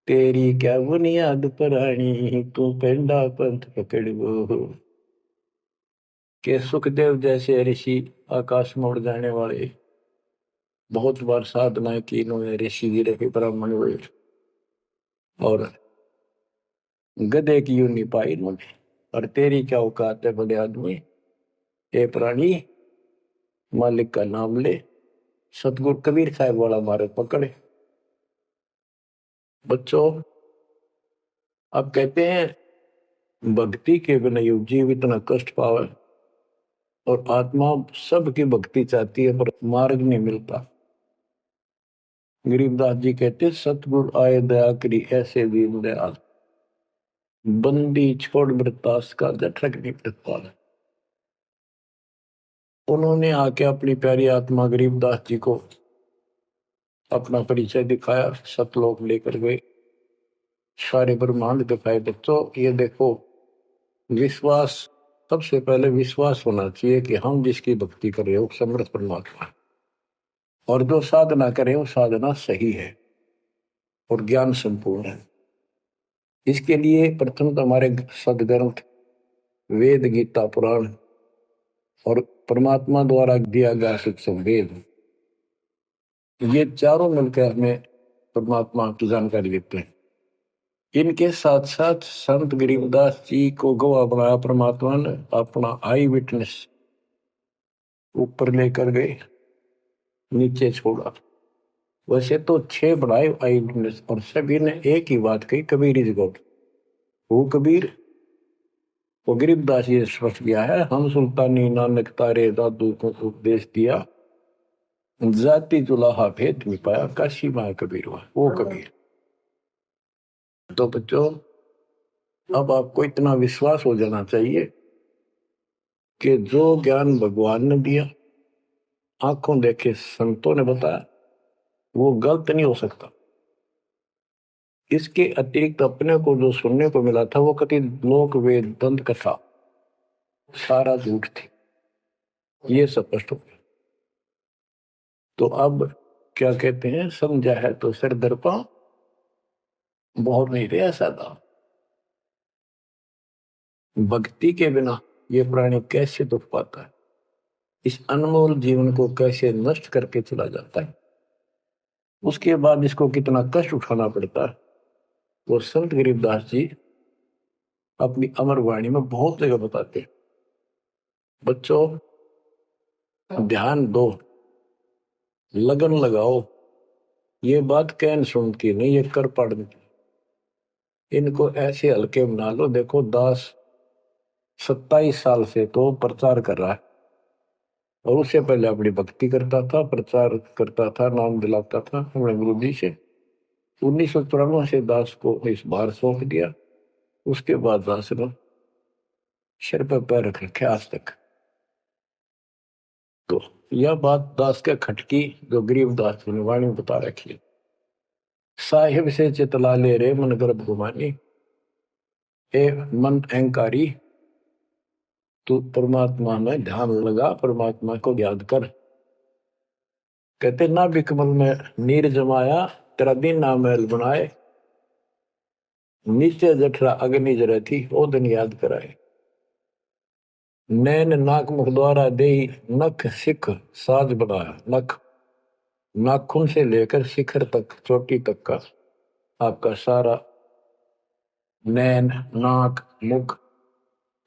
तेरी क्या बुनियाद परानी, तू पेंडा पंथ पकड़ो। के सुखदेव जैसे ऋषि, आकाश में उड़ जाने वाले, बहुत बार साधना की इन्होंने, ऋषि जी रहे, ब्राह्मण हुए, और गधे की यूं नहीं पाई इन्होंने। और तेरी क्या औकात है बड़े आदमी, ए प्राणी, मालिक का नाम ले। सतगुरु कबीर साहब वाला मार्ग पकड़े। बच्चों, अब कहते हैं भक्ति के बिना ये जीव इतना कष्ट पावे, और आत्मा सबकी भक्ति चाहती है पर मार्ग नहीं मिलता। गरीबदास जी कहते, सतगुरु आए दया करी ऐसे दीन दयाल, बंदी छोड़ मृतास का जठरक नहीं प्रतिपाल। उन्होंने आके अपनी प्यारी आत्मा गरीबदास जी को अपना परिचय दिखाया, सतलोक लेकर गए, सारे ब्रह्मांड दिखाए। बच्चों ये देखो, विश्वास, सबसे पहले विश्वास होना चाहिए कि हम जिसकी भक्ति कर रहे हो समर्थ परमात्मा है, और जो साधना करें वो साधना सही है और ज्ञान संपूर्ण है। इसके लिए प्रथम तो हमारे सदग्रंथ वेद, गीता, पुराण और परमात्मा द्वारा दिया गया शिक्षण वेद, ये चारों मिलकर हमें परमात्मा की जानकारी देते हैं। इनके साथ साथ संत गरीबदास जी को गवाह बनाया परमात्मा ने, अपना आई विटनेस ऊपर लेकर गए, नीचे छोड़ा। वैसे तो 6 बनाए आई विटनेस, और सभी ने एक ही बात कही, कबीर इज गॉड। वो कबीर, वो गरीबदास जी स्पष्ट किया है, हम सुल्तानी नानक तारे दादू को उपदेश दिया, जाति जुलाहा भेद निपाया, काशी माँ कबीर हुआ, वो कबीर। तो बच्चों, अब आपको इतना विश्वास हो जाना चाहिए कि जो ज्ञान भगवान ने दिया, आंखों देखे संतों ने बताया, वो गलत नहीं हो सकता। इसके अतिरिक्त अपने को जो सुनने को मिला था, वो कति लोक वेद दंत कथा सारा झूठ थी, ये स्पष्ट हो गया। तो अब क्या कहते हैं, समझा है तो सिर दर्पा, बहुत नहीं रहा सादा। भक्ति के बिना ये प्राणी कैसे दुख पाता है, इस अनमोल जीवन को कैसे नष्ट करके चला जाता है, उसके बाद इसको कितना कष्ट उठाना पड़ता है, वो संत गरीबदास जी अपनी अमर वाणी में बहुत जगह बताते हैं। बच्चों, ध्यान दो, लगन लगाओ, ये बात कहन सुन की नहीं, ये कर पढ़ने की। इनको ऐसे हल्के बना लो। देखो, दास 27 साल से तो प्रचार कर रहा है, और उससे पहले अपनी भक्ति करता था, प्रचार करता था, नाम दिलाता था अपने गुरु जी से। 1994 से दास को इस बार सौंप दिया। उसके बाद दास ने सिर पर पैर रख रखे आज तक। तो यह बात दास के खटकी, जो गरीबदास जी ने वाणी बता रखी है, साहिब से चितला ले रे मन गर्भ गुमानी, ए मन अहंकारी, तू परमात्मा में ध्यान लगा, परमात्मा को याद कर। कहते ना बिकमल में नीर जमाया, तेरा दिन ना महल बनाए, नीचे जठरा अग्नि जरे थी, ओ दिन याद कराए। नैन नाक मुख द्वारा दे, नख सिख साज बनाया। नख, नाखून से लेकर शिखर तक, चोटी तक का आपका सारा नैन, नाक, मुख,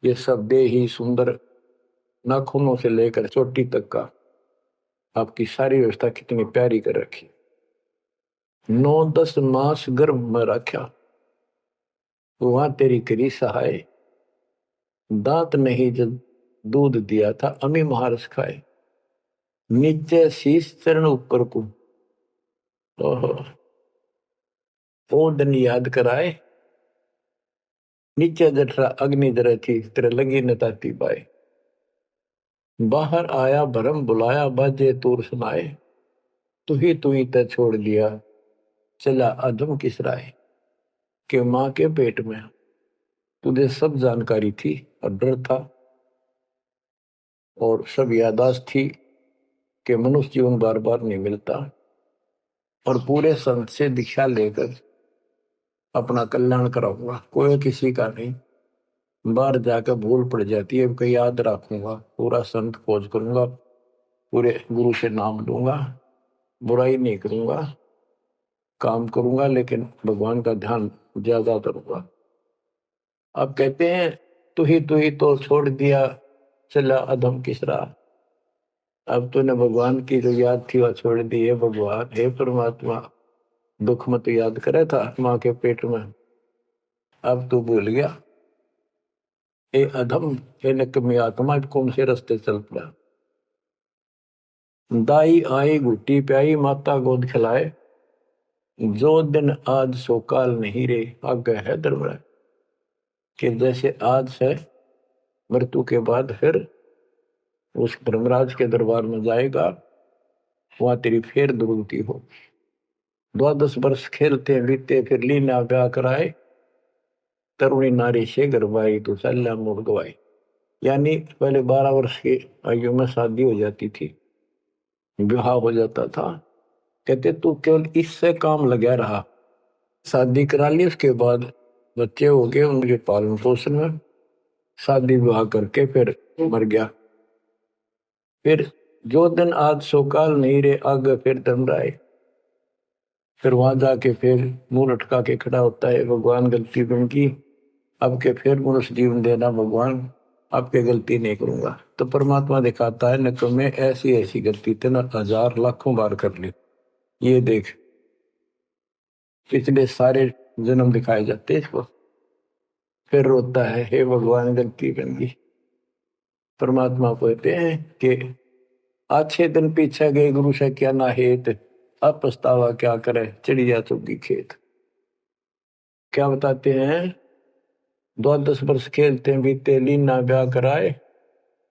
ये सब दे ही सुंदर, नाखूनों से लेकर चोटी तक का आपकी सारी व्यवस्था कितनी प्यारी कर रखी। 9-10 मास गर्भ में रखा, वहां तेरी करी सहाय, दांत नहीं जब दूध दिया था, अमी महारस खाए। नीचे शीश चरण ऊपर को, ओ दिन याद कराए, नीचे जठरा अग्नि जरे थी, तेरे लगी न ताती बाए। बाहर आया भरम बुलाया, बाजे तूर सुनाए, तू ही तय छोड़ दिया, चला अधम किस राय। के माँ के पेट में तुझे सब जानकारी थी, और डर था, और सब यादाश्त थी कि मनुष्य जीवन बार बार नहीं मिलता, और पूरे संत से दीक्षा लेकर अपना कल्याण कराऊंगा, कोई किसी का नहीं। बाहर जाकर भूल पड़ जाती है, कहीं याद रखूंगा, पूरा संत खोज करूंगा, पूरे गुरु से नाम लूंगा, बुराई नहीं करूंगा, काम करूंगा, लेकिन भगवान का ध्यान ज्यादा करूंगा। अब कहते हैं, तू ही तो छोड़ दिया, चला अधम किस राह। अब तूने भगवान की जो याद थी वह छोड़ दी है। भगवान, हे परमात्मा, दुख मत याद करे था माँ के पेट में, अब तू भूल गया। ए अधम, हे निकम्मी आत्मा, कौन से रास्ते चल पड़ा। दाई आई घुट्टी प्याई, माता गोद खिलाए, जो दिन आज सो काल नहीं रे, आगे है दरबार। कि जैसे आज है, मृत्यु के बाद फिर उस धर्मराज के दरबार में जाएगा, वहां तेरी फिर दुर्गति हो। 12 वर्ष खेलते बीते, फिर लीना ब्याह कराए, तरुणी नारी से गरबाई, तो सल्ला मोड़ गवाई। यानी पहले 12 वर्ष की आयु में शादी हो जाती थी, विवाह हो जाता था। कहते तू केवल इससे काम लगा रहा, शादी करा ली, उसके बाद बच्चे हो गए, उनके पालन पोषण में शादी विवाह करके फिर मर गया। फिर जो दिन आज सो काल नहीं रे, आगे फिर दम राय। फिर वहां जाके फिर मुंह लटका के खड़ा होता है, भगवान गलती उनकी, अब के फिर मनुष्य जीवन देना भगवान, आपके गलती नहीं करूंगा। तो परमात्मा दिखाता है, न तो मैं ऐसी ऐसी गलती तेना 1000 लाखों बार कर ली, ये देख। पिछले सारे जन्म दिखाए जाते इसको। फिर रोता है, हे भगवान गलती बन गई। परमात्मा कहते हैं कि अच्छे दिन पीछे गए गुरु से क्या ना हेत, अब पछतावा क्या करे चिड़िया चुगी खेत। क्या बताते हैं, 10 वर्ष खेलते बीते लीना ब्याह कराए,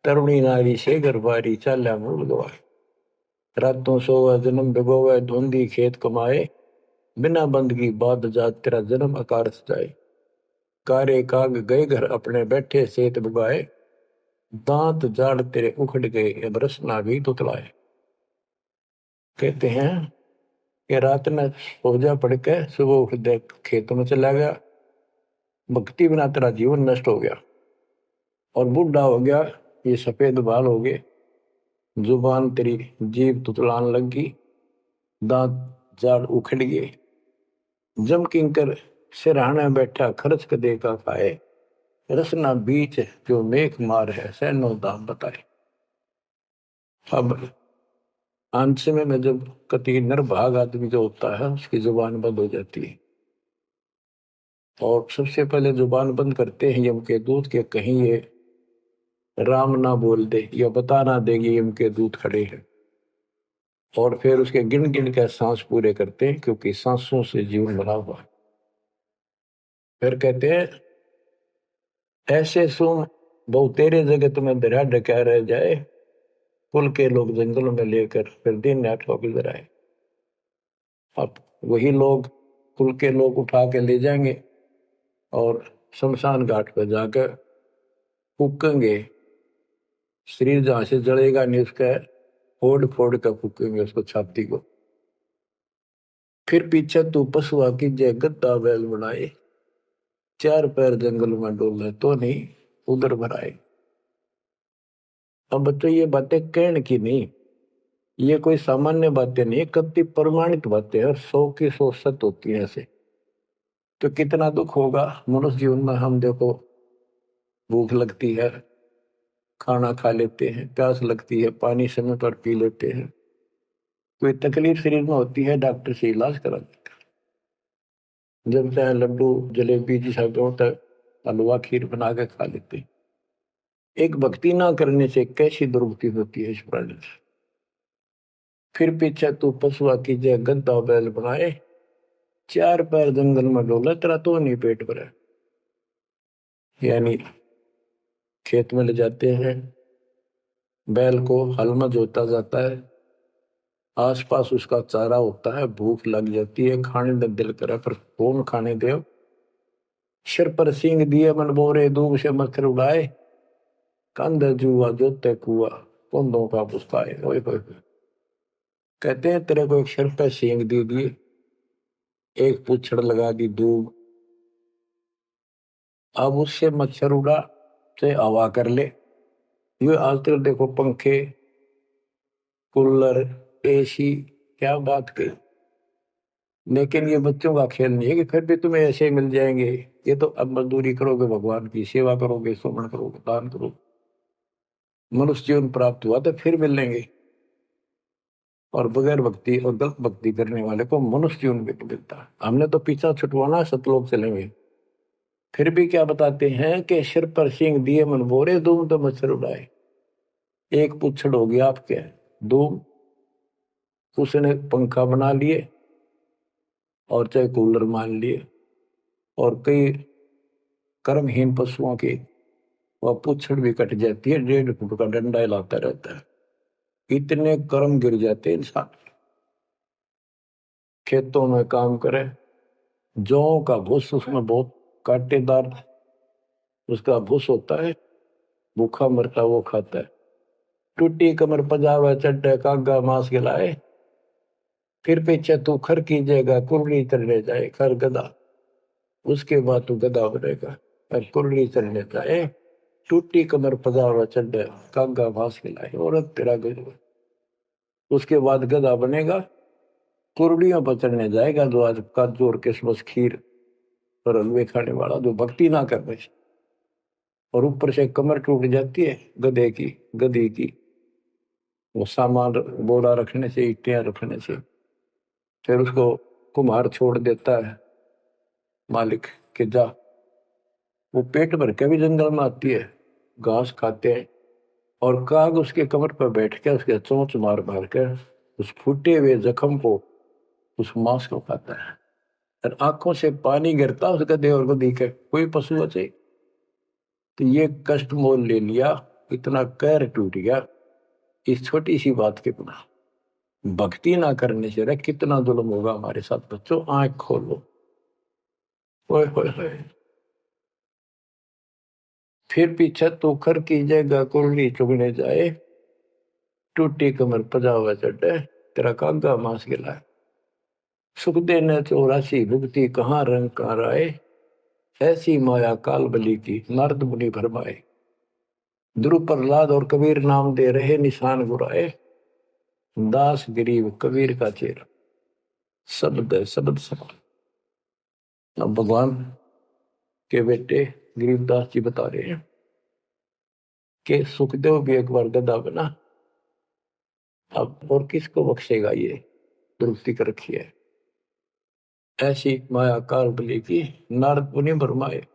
तरुणी नारी से गरबारी चाल्या मूल गवाए। रातों सोवा जन्म भिगोवे धुंधी खेत कमाए, बिना बंद की बात जात तेरा जन्म अकारस जाए। कारे काग गए घर अपने बैठे सेत बुगाए, दांत जाड़ तेरे उखड़ गए अब रस ना भी तुतलाए। कहते हैं कि रात में सो जा पड़ के सुबह उठ दे खेतों में चला गया, भक्ति बिना तेरा जीवन नष्ट हो गया। और बूढ़ा हो गया, ये सफेद बाल हो गए, जुबान तेरी जीभ तुतलान लगी, दांत जाड़ उखड़ गए। जम किंकर सिरहाने बैठा खर्च क देखा खाए, रसना बीच जो मेघ मार है सैनो दाम बताए। अब अंत में जब कति निर्भाग आदमी जो होता है उसकी जुबान बंद हो जाती है, और सबसे पहले जुबान बंद करते हैं यम के दूत के, कहीं ये राम ना बोल दे या बता ना देगी यम के दूत खड़े हैं। और फिर उसके गिन गिन के सांस पूरे करते हैं, क्योंकि सांसों से जीवन बना हुआ है। फिर कहते हैं ऐसे सुन बहु तेरे जगत में दरिया डका रह जाए, कुल के लोग जंगलों में लेकर फिर दिन नाट को गुजर आए। अब वही लोग कुल के लोग उठा के ले जाएंगे और शमशान घाट पर जाकर फूकेंगे। शरीर जहां से जलेगा नहीं उसका फोड़ फोड़ कर फूकेंगे उसको, छाती को। फिर पीछे तू पशुआ की जय गद्दा बैल बनाए, 4 पैर जंगल में डोले तो नहीं उधर भराए। अब बच्चों ये बातें कहने की नहीं, ये कोई सामान्य बातें नहीं, कति प्रमाणित बातें हैं, 100 की 100 सत्य होती है ऐसे। तो कितना दुख होगा मनुष्य जीवन में। हम देखो भूख लगती है, खाना खा लेते हैं, प्यास लगती है, पानी समय पर पी लेते हैं, कोई तकलीफ शरीर में होती है डॉक्टर से इलाज करा देते हैं। जब चाहे लड्डू जलेबी जी सब होता है, हलवा खीर बना के खा लेते हैं। एक भक्ति ना करने से कैसी दुर्गति होती है इस प्राणी से। फिर पीछे तू पशुआ की जय गद्दा बैल बनाए, 4 पैर जंगल में डोला तेरा तो नहीं पेट भरा। यानी खेत में ले जाते हैं, बैल को हल में जोता जाता है, आसपास उसका चारा होता है, भूख लग जाती है, खाने का दिल करे पर कौन खाने दे। सिर पर सींग दिए मन बोरे दूब से मच्छर उड़ाए, कंध जुआ जोते कुआ कुंदों का पुस्ताए। कहते हैं तेरे को एक सिर पर सींग दे दिए, एक पूछड़ लगा दी दूब, अब उससे मच्छर उड़ा से हवा कर ले। ये आज तक देखो पंखे कूलर एसी क्या बात कही, लेकिन ये बच्चों का खेल नहीं है कि फिर भी तुम्हें ऐसे मिल जाएंगे। ये तो अब मजदूरी करोगे, भगवान की सेवा करोगे, सुमन करोगे, दान करोगे, मनुष्य जीवन प्राप्त हुआ तो फिर मिलेंगे। और बगैर भक्ति और गलत भक्ति करने वाले को मनुष्य जीवन भी मिलता है। हमने तो पीछा छुटवाना, सतलोक चलेंगे। फिर भी क्या बताते हैं कि सिर पर सींग दिए मन बोरे दूम तो मच्छर उड़ाए। एक पुच्छड़ हो गया आपके दूम, उसने पंखा बना लिए और चाहे कूलर मान लिए, और कई कर्महीन पशुओं की वह पुच्छड़ भी कट जाती है, 1.5 फुट का डंडा हिलाता रहता है। इतने कर्म गिर जाते इंसान। खेतों में काम करे, जौ का भूस उसमें बहुत कांटेदार उसका भूस होता है, भूखा मरता वो खाता है। टूटी कमर पजावा चड्डे कागा मांस खिलाए, फिर पीछे तू खर कीजिएगा कुरली चढ़ने जाए खर गदा। उसके बाद तू गधा बनेगा। और कुरली चलने जाए, टूटी कमर पजावा चढ़े, कागा भास खिलाए, औरत तेरा गजब। उसके बाद गधा बनेगा, कुरड़ियों पर चढ़ने जाएगा, जो आज काजू और किशमिश खीर और हलवे खाने वाला, जो भक्ति ना कर रहे, और ऊपर से कमर टूट जाती है गधे की, गधी की, वो सामान बोरा रखने से, ईटियां रखने से। फिर उसको कुम्हार छोड़ देता है मालिक के जा। वो पेट भर के भी जंगल में आती है, घास खाते हैं, और काग उसके कमर पर बैठ के उसके चोंच मार मार कर उस फूटे हुए जख्म को, उस मांस को खाता है। और आंखों से पानी गिरता उस गधे और गधी के, कोई पशु बचे। तो ये कष्ट मोल ले लिया, इतना कहर टूट गया इस छोटी सी बात के बिना। भक्ति ना करने से रे कितना जुल्म होगा हमारे साथ। बच्चों आंख खोलो, ओए होए होए। फिर पीछे तो खर की जगह कुरली चुगने जाए, टूटी कमर पजावा चढ़े, तेरा कागा मांस गिलाए। सुख देने 84 भुगती, कहाँ रंग कहाँ राय, ऐसी माया काल बली की, नारद मुनि भरमाए। ध्रुव प्रहलाद और कबीर नाम दे रहे निशान गुराए, दास गरीब कबीर का चेहरा। शब्द है, शब्द शब्द। अब भगवान के बेटे गरीबदास जी बता रहे हैं कि सुखदेव भी एक बार गधा बना, अब और किसको बख्शेगा ये, दुरुस्ती कर रखी है। ऐसी माया काल बली की, नारद मुनि भरमाए।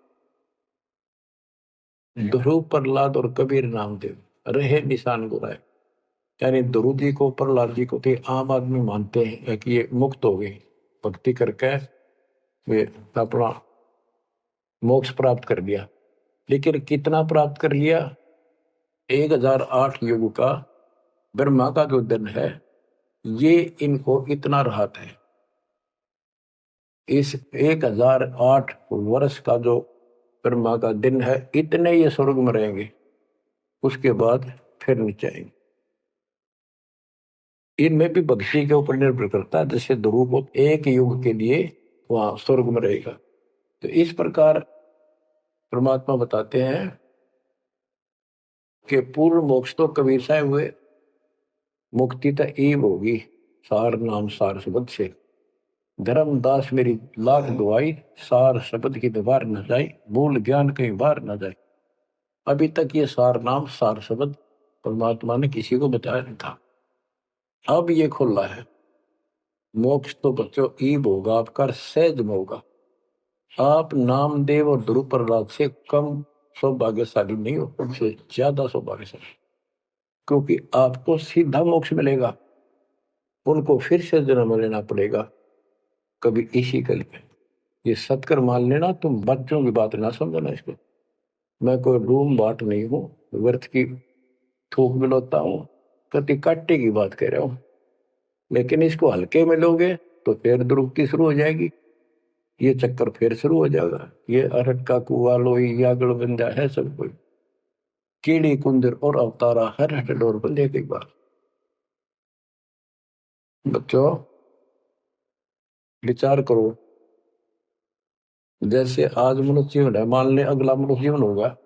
ध्रुव प्रहलाद और कबीर नामदेव रहे निशान गुराए। यानी ध्रुव जी को, प्रहलाद जी को थे आम आदमी मानते हैं कि ये मुक्त हो गए, भक्ति करके वे अपना मोक्ष प्राप्त कर लिया। लेकिन कितना प्राप्त कर लिया? 1008 युग का ब्रह्मा का जो दिन है, ये इनको इतना राहत है। इस 1008 वर्ष का जो ब्रह्मा का दिन है, इतने ये स्वर्ग में रहेंगे, उसके बाद फिर नीचे आएंगे। इनमें भी भक्ति के ऊपर निर्भर करता है। जैसे ध्रुव को एक युग के लिए वहां स्वर्ग में रहेगा, तो इस प्रकार परमात्मा बताते हैं कि पूर्ण मोक्ष तो कबीर साहब हुए, मुक्ति तो ईब होगी सार नाम सार शब्द से। धर्मदास मेरी लाख दुआई, सार शब्द की दीवार न जाए, भूल ज्ञान कहीं बाहर न जाए। अभी तक ये सार नाम सार शब्द परमात्मा ने किसी को बताया नहीं था, अब ये खुला है। मोक्ष तो बच्चों ईब होगा आपका, सहज में होगा। आप नामदेव और ध्रुव प्रहलाद से कम सौभाग्यशाली नहीं हो, उनसे ज्यादा सौभाग्यशाली, क्योंकि आपको सीधा मोक्ष मिलेगा, उनको फिर से जन्म लेना पड़ेगा कभी इसी कल में। ये सत्कर मान लेना, तुम बच्चों की बात ना समझना इसको। मैं कोई रूम बाट नहीं हूं, व्यर्थ की थूक मिलोता हूं, कति काटे की बात कह रहा हूं। लेकिन इसको हल्के में लोगे तो फिर दुरुक्ति शुरू हो जाएगी, ये चक्कर फिर शुरू हो जाएगा। ये अरट का कुआ लोई यागड़ बंदा है सब कोई, कीड़ी कुंदर और अवतारा हर हट डोर बंदे की बात। बच्चों विचार करो, जैसे आज मनुष्य जीवन है, मान ले अगला मनुष्य जीवन होगा,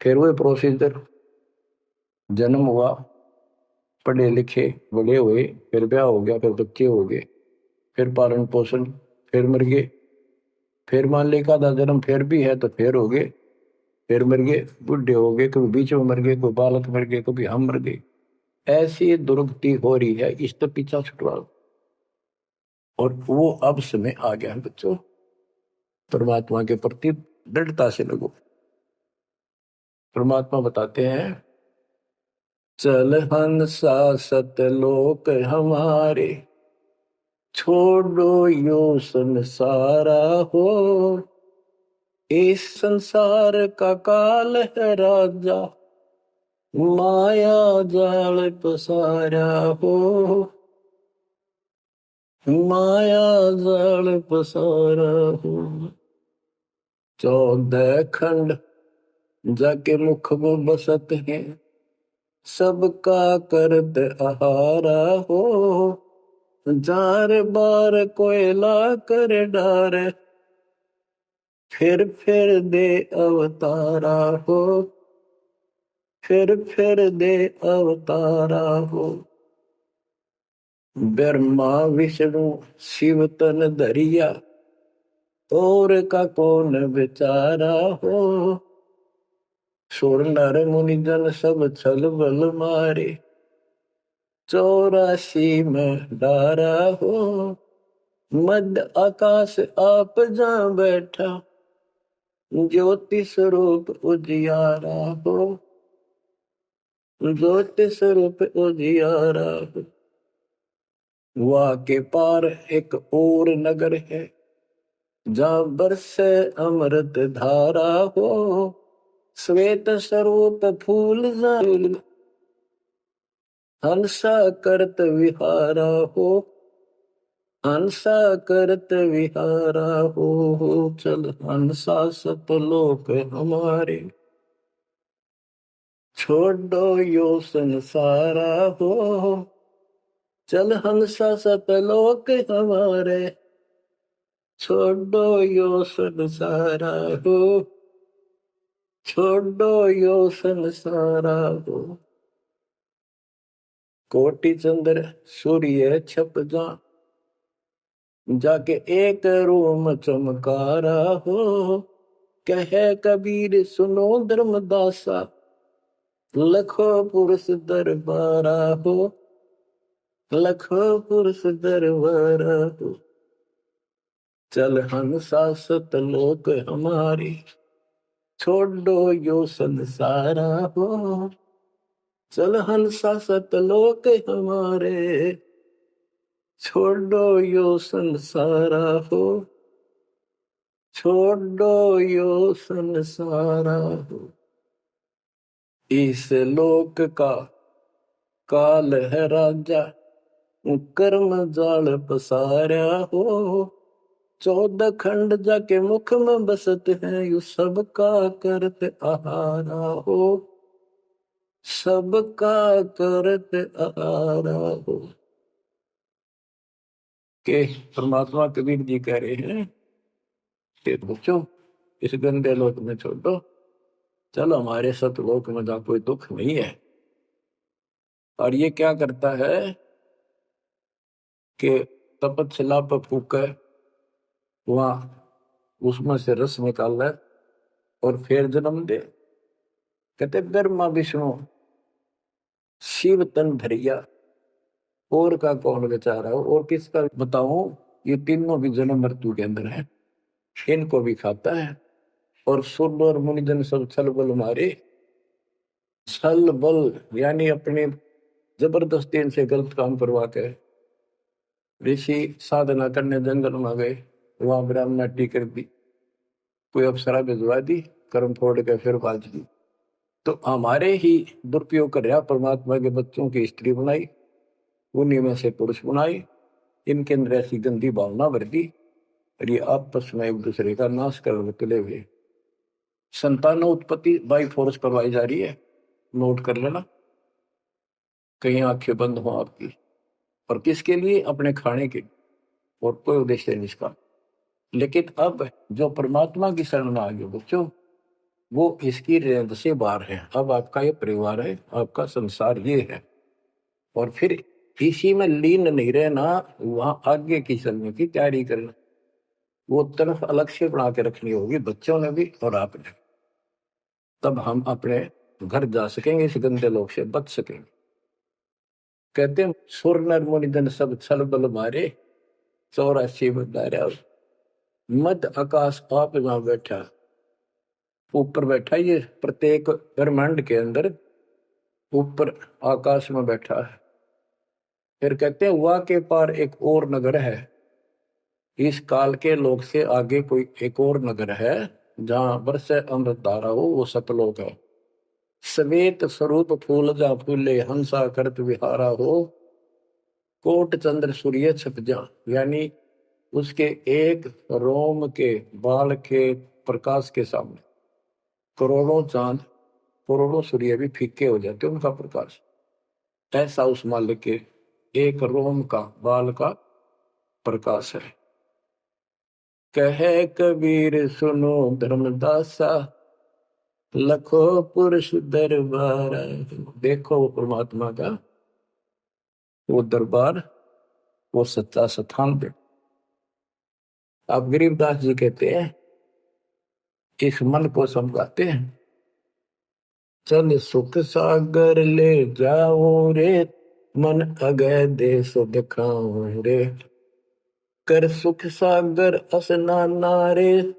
फिर वही प्रोसीजर, जन्म हुआ, पढ़े लिखे बड़े हुए, फिर ब्याह हो गया, फिर बच्चे हो गए, फिर पालन पोषण, फिर मर गए, फिर मान ले का जन्म फिर भी है तो फिर हो गए, फिर मर गए, बुढ़े हो गए, कभी बीच में मर गए, कोई बालक मर गए, कभी हम मर गए। ऐसी दुर्गति हो रही है, इस तो पीछा छुटवाओ। और वो अब समय आ गया है बच्चों, परमात्मा के प्रति दृढ़ता से लगो। परमात्मा बताते हैं, चल हंसा सतलोक हमारे, छोड़ो यो संसारा हो, इस संसार का काल है राजा, माया जाल पसारा हो, माया जाल पसारा हो। 14 खंड जाके मुख में बसत है, सबका करत आहारा हो, जार बार कोयला कर डारे, फिर दे अवतारा हो, फिर दे अवतारा हो। ब्रह्मा विष्णु शिव तन धरिया, और का कौन बेचारा हो। सुर नर मुनि जन सब छल बल मारे, 84 में डारा हो। मध्य आकाश आप जहाँ बैठा, ज्योति स्वरूप उजियारा हो, ज्योति स्वरूप उजियारा हो। वहाँ के पार एक और नगर है, जहाँ बरसे अमृत धारा हो। श्वेत स्वरूप फूल हंसा करत विहारा हो, हंसा करत विहारा हो। चल हंसा सतलोक हमारे, छोड़ो यो संसारा हो। चल हंसा सतलोक हमारे, छोड़ो यो संसारा हो, छोड़ो यो संसारा हो। कोटि चंद्र सूर्य छप जा, जाके एक रूम चमकारा हो। कहे कबीर सुनो धर्मदासा, लखो पुरुष दरबारा हो, लखो पुरुष दरबारा हो। चल हंसा सतलोक हमारी, छोड़ो यो संसारा हो। चल हंसा सतलोक हमारे, छोड़ो यो संसारा हो, छोड़ो यो संसारा हो। इस लोक का काल है राजा, कर्म जाल पसारा हो। 14 खंड जाके मुख में बसत है, यू सबका करत आहारा हो, सबका करत आहारा हो। के परमात्मा कबीर जी कह रहे हैं कि बच्चों इस गंदे लोक में छोड़ दो, चलो हमारे सतलोक में जहाँ कोई दुख नहीं है। और ये क्या करता है कि तपतशिला पर फूकर वहां उसमें से रस निकाल है और फिर जन्म दे। कहते ब्रह्मा विष्णु शिव तन धरिया, और का कौन बेचारा हो, और किसका बताऊं। ये तीनों भी जन्म मृत्यु के अंदर है, इनको भी खाता है। और सुर और मुनिजन सब छल बल मारे, छल बल यानी अपने जबरदस्ती इनसे गलत काम करवा के ऋषि साधना करने जंगल में गए, वहां ब्राह्मणाटी कर दी, कोई अप्सरा भिजवा दी, कर्म फोड़ के फिर बाज दी। तो हमारे ही दुरुपयोग कर रहा परमात्मा के बच्चों की स्त्री बनाई, उन्हीं में से पुरुष बनाई, इनके अंदर ऐसी गंदी भावना भर दी और ये आपस में एक दूसरे का नाश कर तुले हुए। संतानों उत्पत्ति बाई फोर्स करवाई जा रही है, नोट कर लेना, कहीं आंखें बंद हो आपकी। और किसके लिए? अपने खाने के, और कोई उद्देश्य नहीं इसका। लेकिन अब जो परमात्मा की शरण में आ गए बच्चों, वो इसकी रेंज से बाहर है। अब आपका ये परिवार है, आपका संसार ये है, और फिर इसी में लीन नहीं रहना, वहां आगे की चलने की तैयारी करना। वो तरफ अलग से बना के रखनी होगी बच्चों ने भी और आपने, तब हम अपने घर जा सकेंगे, इस गंदे लोग से बच सकेंगे। कहते हैं सुर नर मुनि जन सब छल बल मारे, 84 में डारा। मध्य आकाश आप जहां बैठा, ऊपर बैठा, ये प्रत्येक ब्रह्मांड के अंदर ऊपर आकाश में बैठा है। फिर कहते हैं वहां के पार एक और नगर है, इस काल के लोक से आगे कोई एक और नगर है, जहां बरसे अमृत धारा हो, वो सतलोक है। श्वेत स्वरूप फूल जहाँ फूले, हंसा करत विहारा हो। कोट चंद्र सूर्य छप जा, यानी उसके एक रोम के बाल के प्रकाश के सामने करोड़ों चांद, करोड़ों सूर्य भी फीके हो जाते उनका प्रकाश। ऐसा उस मालिक के एक रोम का बाल का प्रकाश है। कहे कबीर सुनो धर्मदासा, लखो पुरुष दरबार। देखो वो परमात्मा का वो दरबार, वो सच्चा स्थान पे। अब गरीबदास जी कहते हैं, इस मन को समझाते हैं, चल सुख सागर ले जाओ रे, मन अगय देश दिखाओ रे। कर सुख सागर स्नाना रे,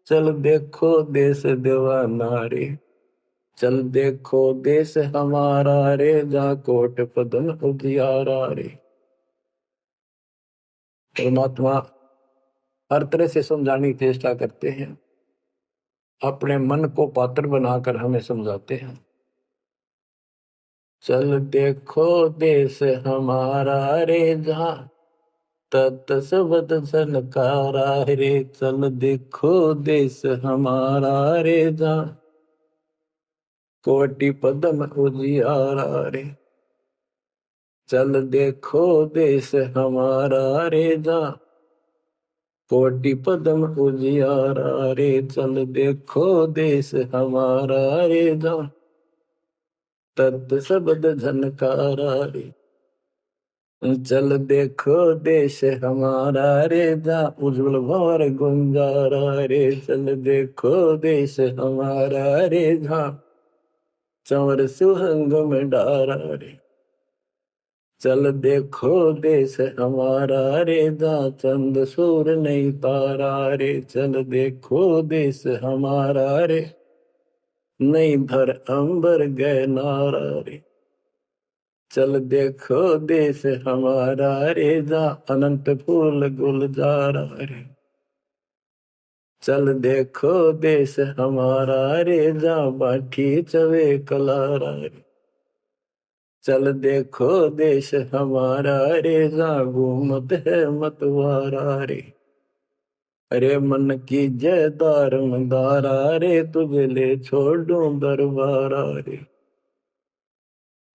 चल देखो देश दीवाना रे। चल देखो देश हमारा रे, जा कोट पदन उजियारा रे। परमात्मा हर तरह से समझाने की चेष्टा करते हैं, अपने मन को पात्र बनाकर हमें समझाते हैं। चल देखो देश हमारा रे, जहाँ तत सबद सनकारा रे। चल देखो देश हमारा रे, जहाँ कोटि पदम उजियारा रे। चल देखो देश हमारा रे, जहाँ कोटि पदम उजियारा रे। चल देखो देश हमारा रे, जहाँ तत् सबद झनकारा रे। चल देखो देश हमारा रे, जहाँ उज्जवल भंवर गुंजारा रे। चल देखो देश हमारा रे, जहाँ चंवर सुहंग में डारा रे। चल देखो देश हमारा रे, जहाँ चंद सूर नहीं तारा रे। चल देखो देश हमारा रे, नहीं धर अंबर गए नारा रे। चल देखो देश हमारा रे, जहाँ अनंत फूल गुलजारा रे। चल देखो देश हमारा रे, जहाँ बाठी चवे कलारा रे। चल देखो देश हमारा रे, जहाँ घूमत है मतवारा रे। अरे मन की जय दार मंदारा रे, तुझे ले छोड़ूं दरबारा रे।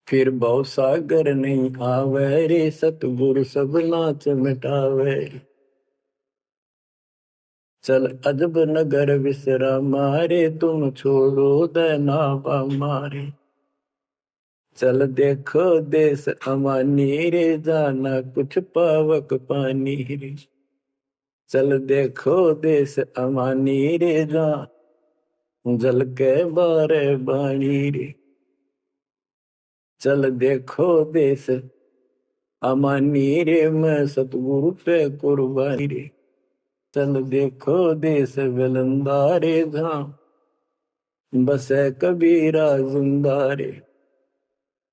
फिर भव सागर नहीं आवे रे, सतगुरु सब नाच मिटावे। चल अजब नगर विश्रामा रे, तुम छोड़ो देना मारे। चल देखो देश अमानी रे, जाना कुछ पावक पानी रे। चल देखो देश अमानी रे, जा जल के बारे बाणी रे। चल देखो देश अमानी रे, मैं सतगुरु पे कुर्बानी रे। चल देखो देश विलंदा रे, जहाँ बसे कबीरा जिंदा रे।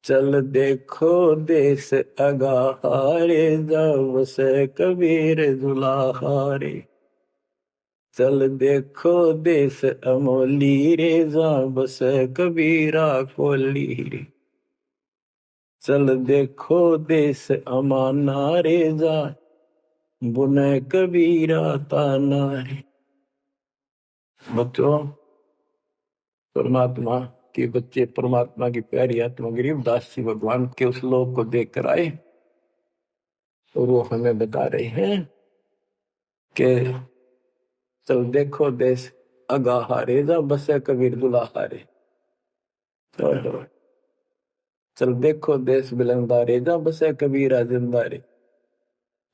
चल देखो देश अगाहारे, जहाँ बसे कबीर जुलाहारे। चल देखो देश अमोली रे, जहाँ बसे कबीरा कोली रे। चल देखो देश अमाना रे, जहाँ बुने कबीरा ताना रे। बच्चों, परमात्मा के बच्चे, परमात्मा की प्यारी आत्मा गरीबदास जी भगवान के उस लोक को देख कर आए, और वो हमें बता रहे हैं कि चल देखो देश अगाहारे, जा बसे कबीर दुलाहारे। चल देखो देश बिलंदारे, जा बसे कबीरा जिंदारे।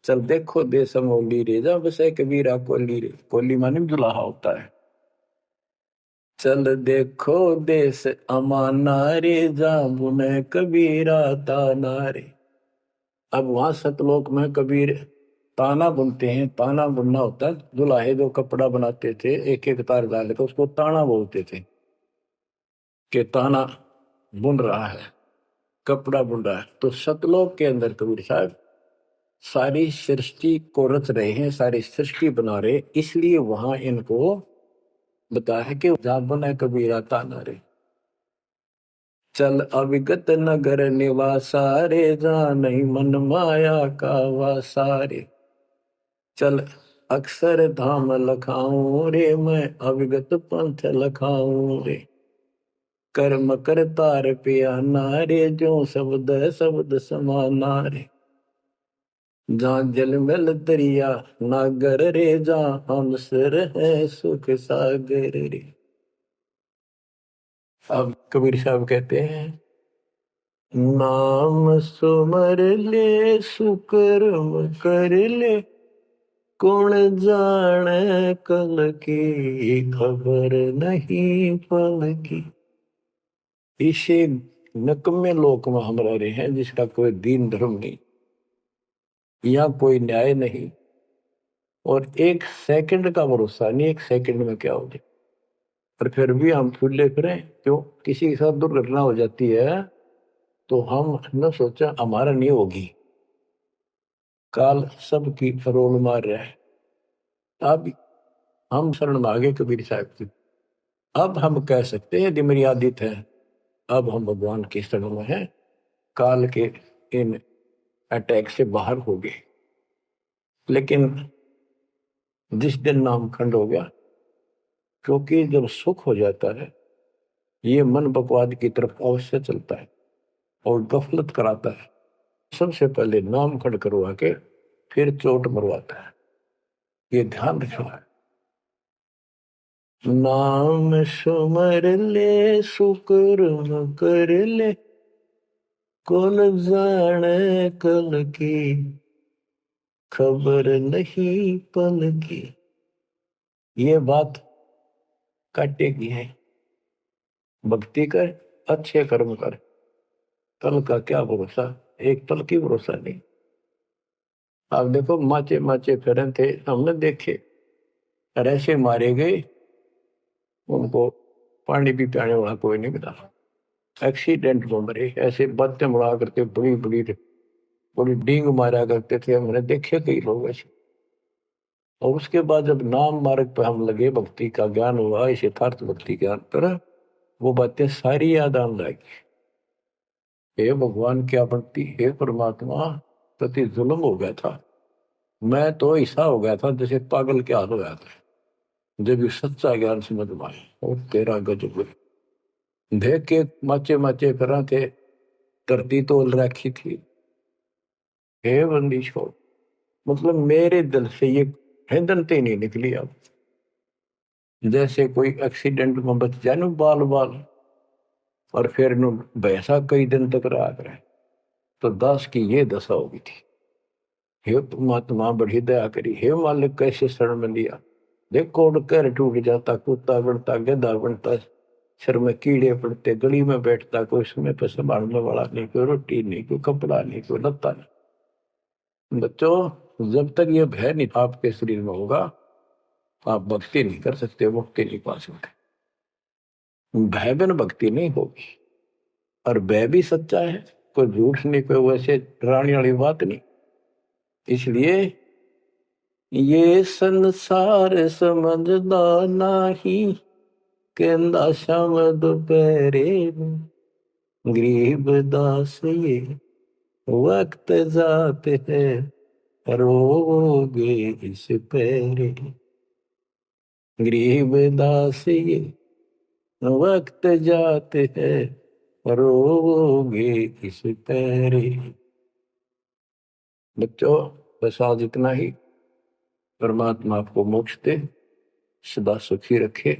चल देखो देश अमोली रे, जा बसे कबीरा कोली रे। कोली माने दुलाहा होता है। चल देखो देश अमाना रे, जा बुने कबीरा ताना रे। अब वहां सतलोक में कबीर ताना बुनते हैं। ताना बुनना होता है, दुल्हे जो कपड़ा बनाते थे एक एक तार डाल के, उसको ताना बोलते थे कि ताना बुन रहा है, कपड़ा बुन रहा है। तो सतलोक के अंदर कबीर साहब सारी सृष्टि को रच रहे हैं, सारी सृष्टि बना रहे, इसलिए वहां इनको बताया है कि जहां बना कबीरा ताना रे। चल अविगत नगर निवासा रे, जहाँ नहीं मन माया का वासा रे। चल अक्षर धाम लखाऊं रे, मैं अविगत पंथ लखाऊं रे। कर्म करतार पिया नारे, जो शब्द शब्द समाना रे। जहाँ जलमल दरिया नागर रे, जहाँ हमसर है सुख सागर रे। अब कबीर साहब कहते हैं, नाम सुमर ले सुकर्म कर ले, कौन जाने कल की खबर नहीं पल की। इसे नकम्मे लोक में हम रह रहे हैं जिसका कोई दीन धर्म नहीं, यहाँ कोई न्याय नहीं, और एक सेकंड का भरोसा नहीं, एक सेकंड में क्या हो जाए। और फिर भी हम फूले फिरें क्यों? किसी के साथ दुर्घटना हो जाती है तो हम न सोचा हमारा नहीं होगी, काल सबकी रोल मार रहा है। अब हम शरण मांगे कबीर साहब की, अब हम कह सकते हैं मर्यादित है, अब हम भगवान की शरण में हैं, काल के इन अटैक से बाहर हो गए। लेकिन जिस दिन नाम खंड हो गया, क्योंकि जब सुख हो जाता है ये मन बकवाद की तरफ अवश्य चलता है और गफलत कराता है। सबसे पहले नाम खंड करवा के फिर चोट मरवाता है, ये ध्यान रखना है। नाम सुमर ले सुकर्म कर ले, कौन जाने कल की खबर नहीं पल की। ये बात काटेगी है, भक्ति कर, अच्छे कर्म कर, कल का क्या भरोसा, एक पल की भरोसा नहीं। आप देखो माचे माचे फिर थे, हमने देखे और ऐसे मारे गए, उनको पानी भी पियाने वाला कोई नहीं मिला, एक्सीडेंट में मरे। ऐसे बातें मुड़ा करते बड़ी बड़ी बड़ी डींग मारा करते थे, हमने देखे कई लोग ऐसे। और उसके बाद जब नाम मार्ग पर हम लगे, भक्ति का ज्ञान हुआ, इस यथार्थ भक्ति ज्ञान पर, वो बातें सारी याद आने लगी। हे भगवान क्या भक्ति, हे परमात्मा, प्रति जुल्म हो गया था, मैं तो ऐसा हो गया था जैसे पागल के हाल हो गया था। जब ये सच्चा ज्ञान समझ में आए और तेरा गजब देख के माचे माचे फिरा थे, धरती तोल रखी थी। हे बंदी छोड़, मतलब मेरे दिल से ये हिंदनते नहीं निकली। अब जैसे कोई एक्सीडेंट में बच जाए ना बाल बाल, और फिर नु भैंसा कई दिन तक रहा करे, तो दास की ये दशा होगी थी। हे परमात्मा बड़ी दया करी, हे मालिक कैसे शरण में लिया। देखो कर टूट जाता, कुत्ता बनता, गधा बनता, सिर में कीड़े पड़ते, गली में बैठता, कोई समय पर संभालने वाला नहीं, कोई रोटी नहीं, कोई कपड़ा नहीं, कोई लत्ता नहीं। बच्चों, जब तक ये भय नहीं आपके शरीर में होगा, आप भक्ति नहीं कर सकते, मुक्ति नहीं पा सकते। भय बिन भक्ति नहीं होगी। और भय भी सच्चा है, कोई झूठ नहीं, कोई वैसे डराने वाली बात नहीं। इसलिए ये संसार समझदा नहीं, कहंदा शाम दोपहरे, गरीब दास ये वक्त जाते है, रोगे इस पैरे। गरीब दास ये वक्त जाते है, रोगे इस पैरे। बच्चों, बस आज इतना ही। परमात्मा आपको मोक्ष दे, सदा सुखी रखे,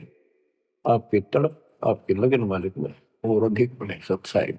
आपकी तड़प, आपकी लगन मालिक में और अधिक बने सत्साई।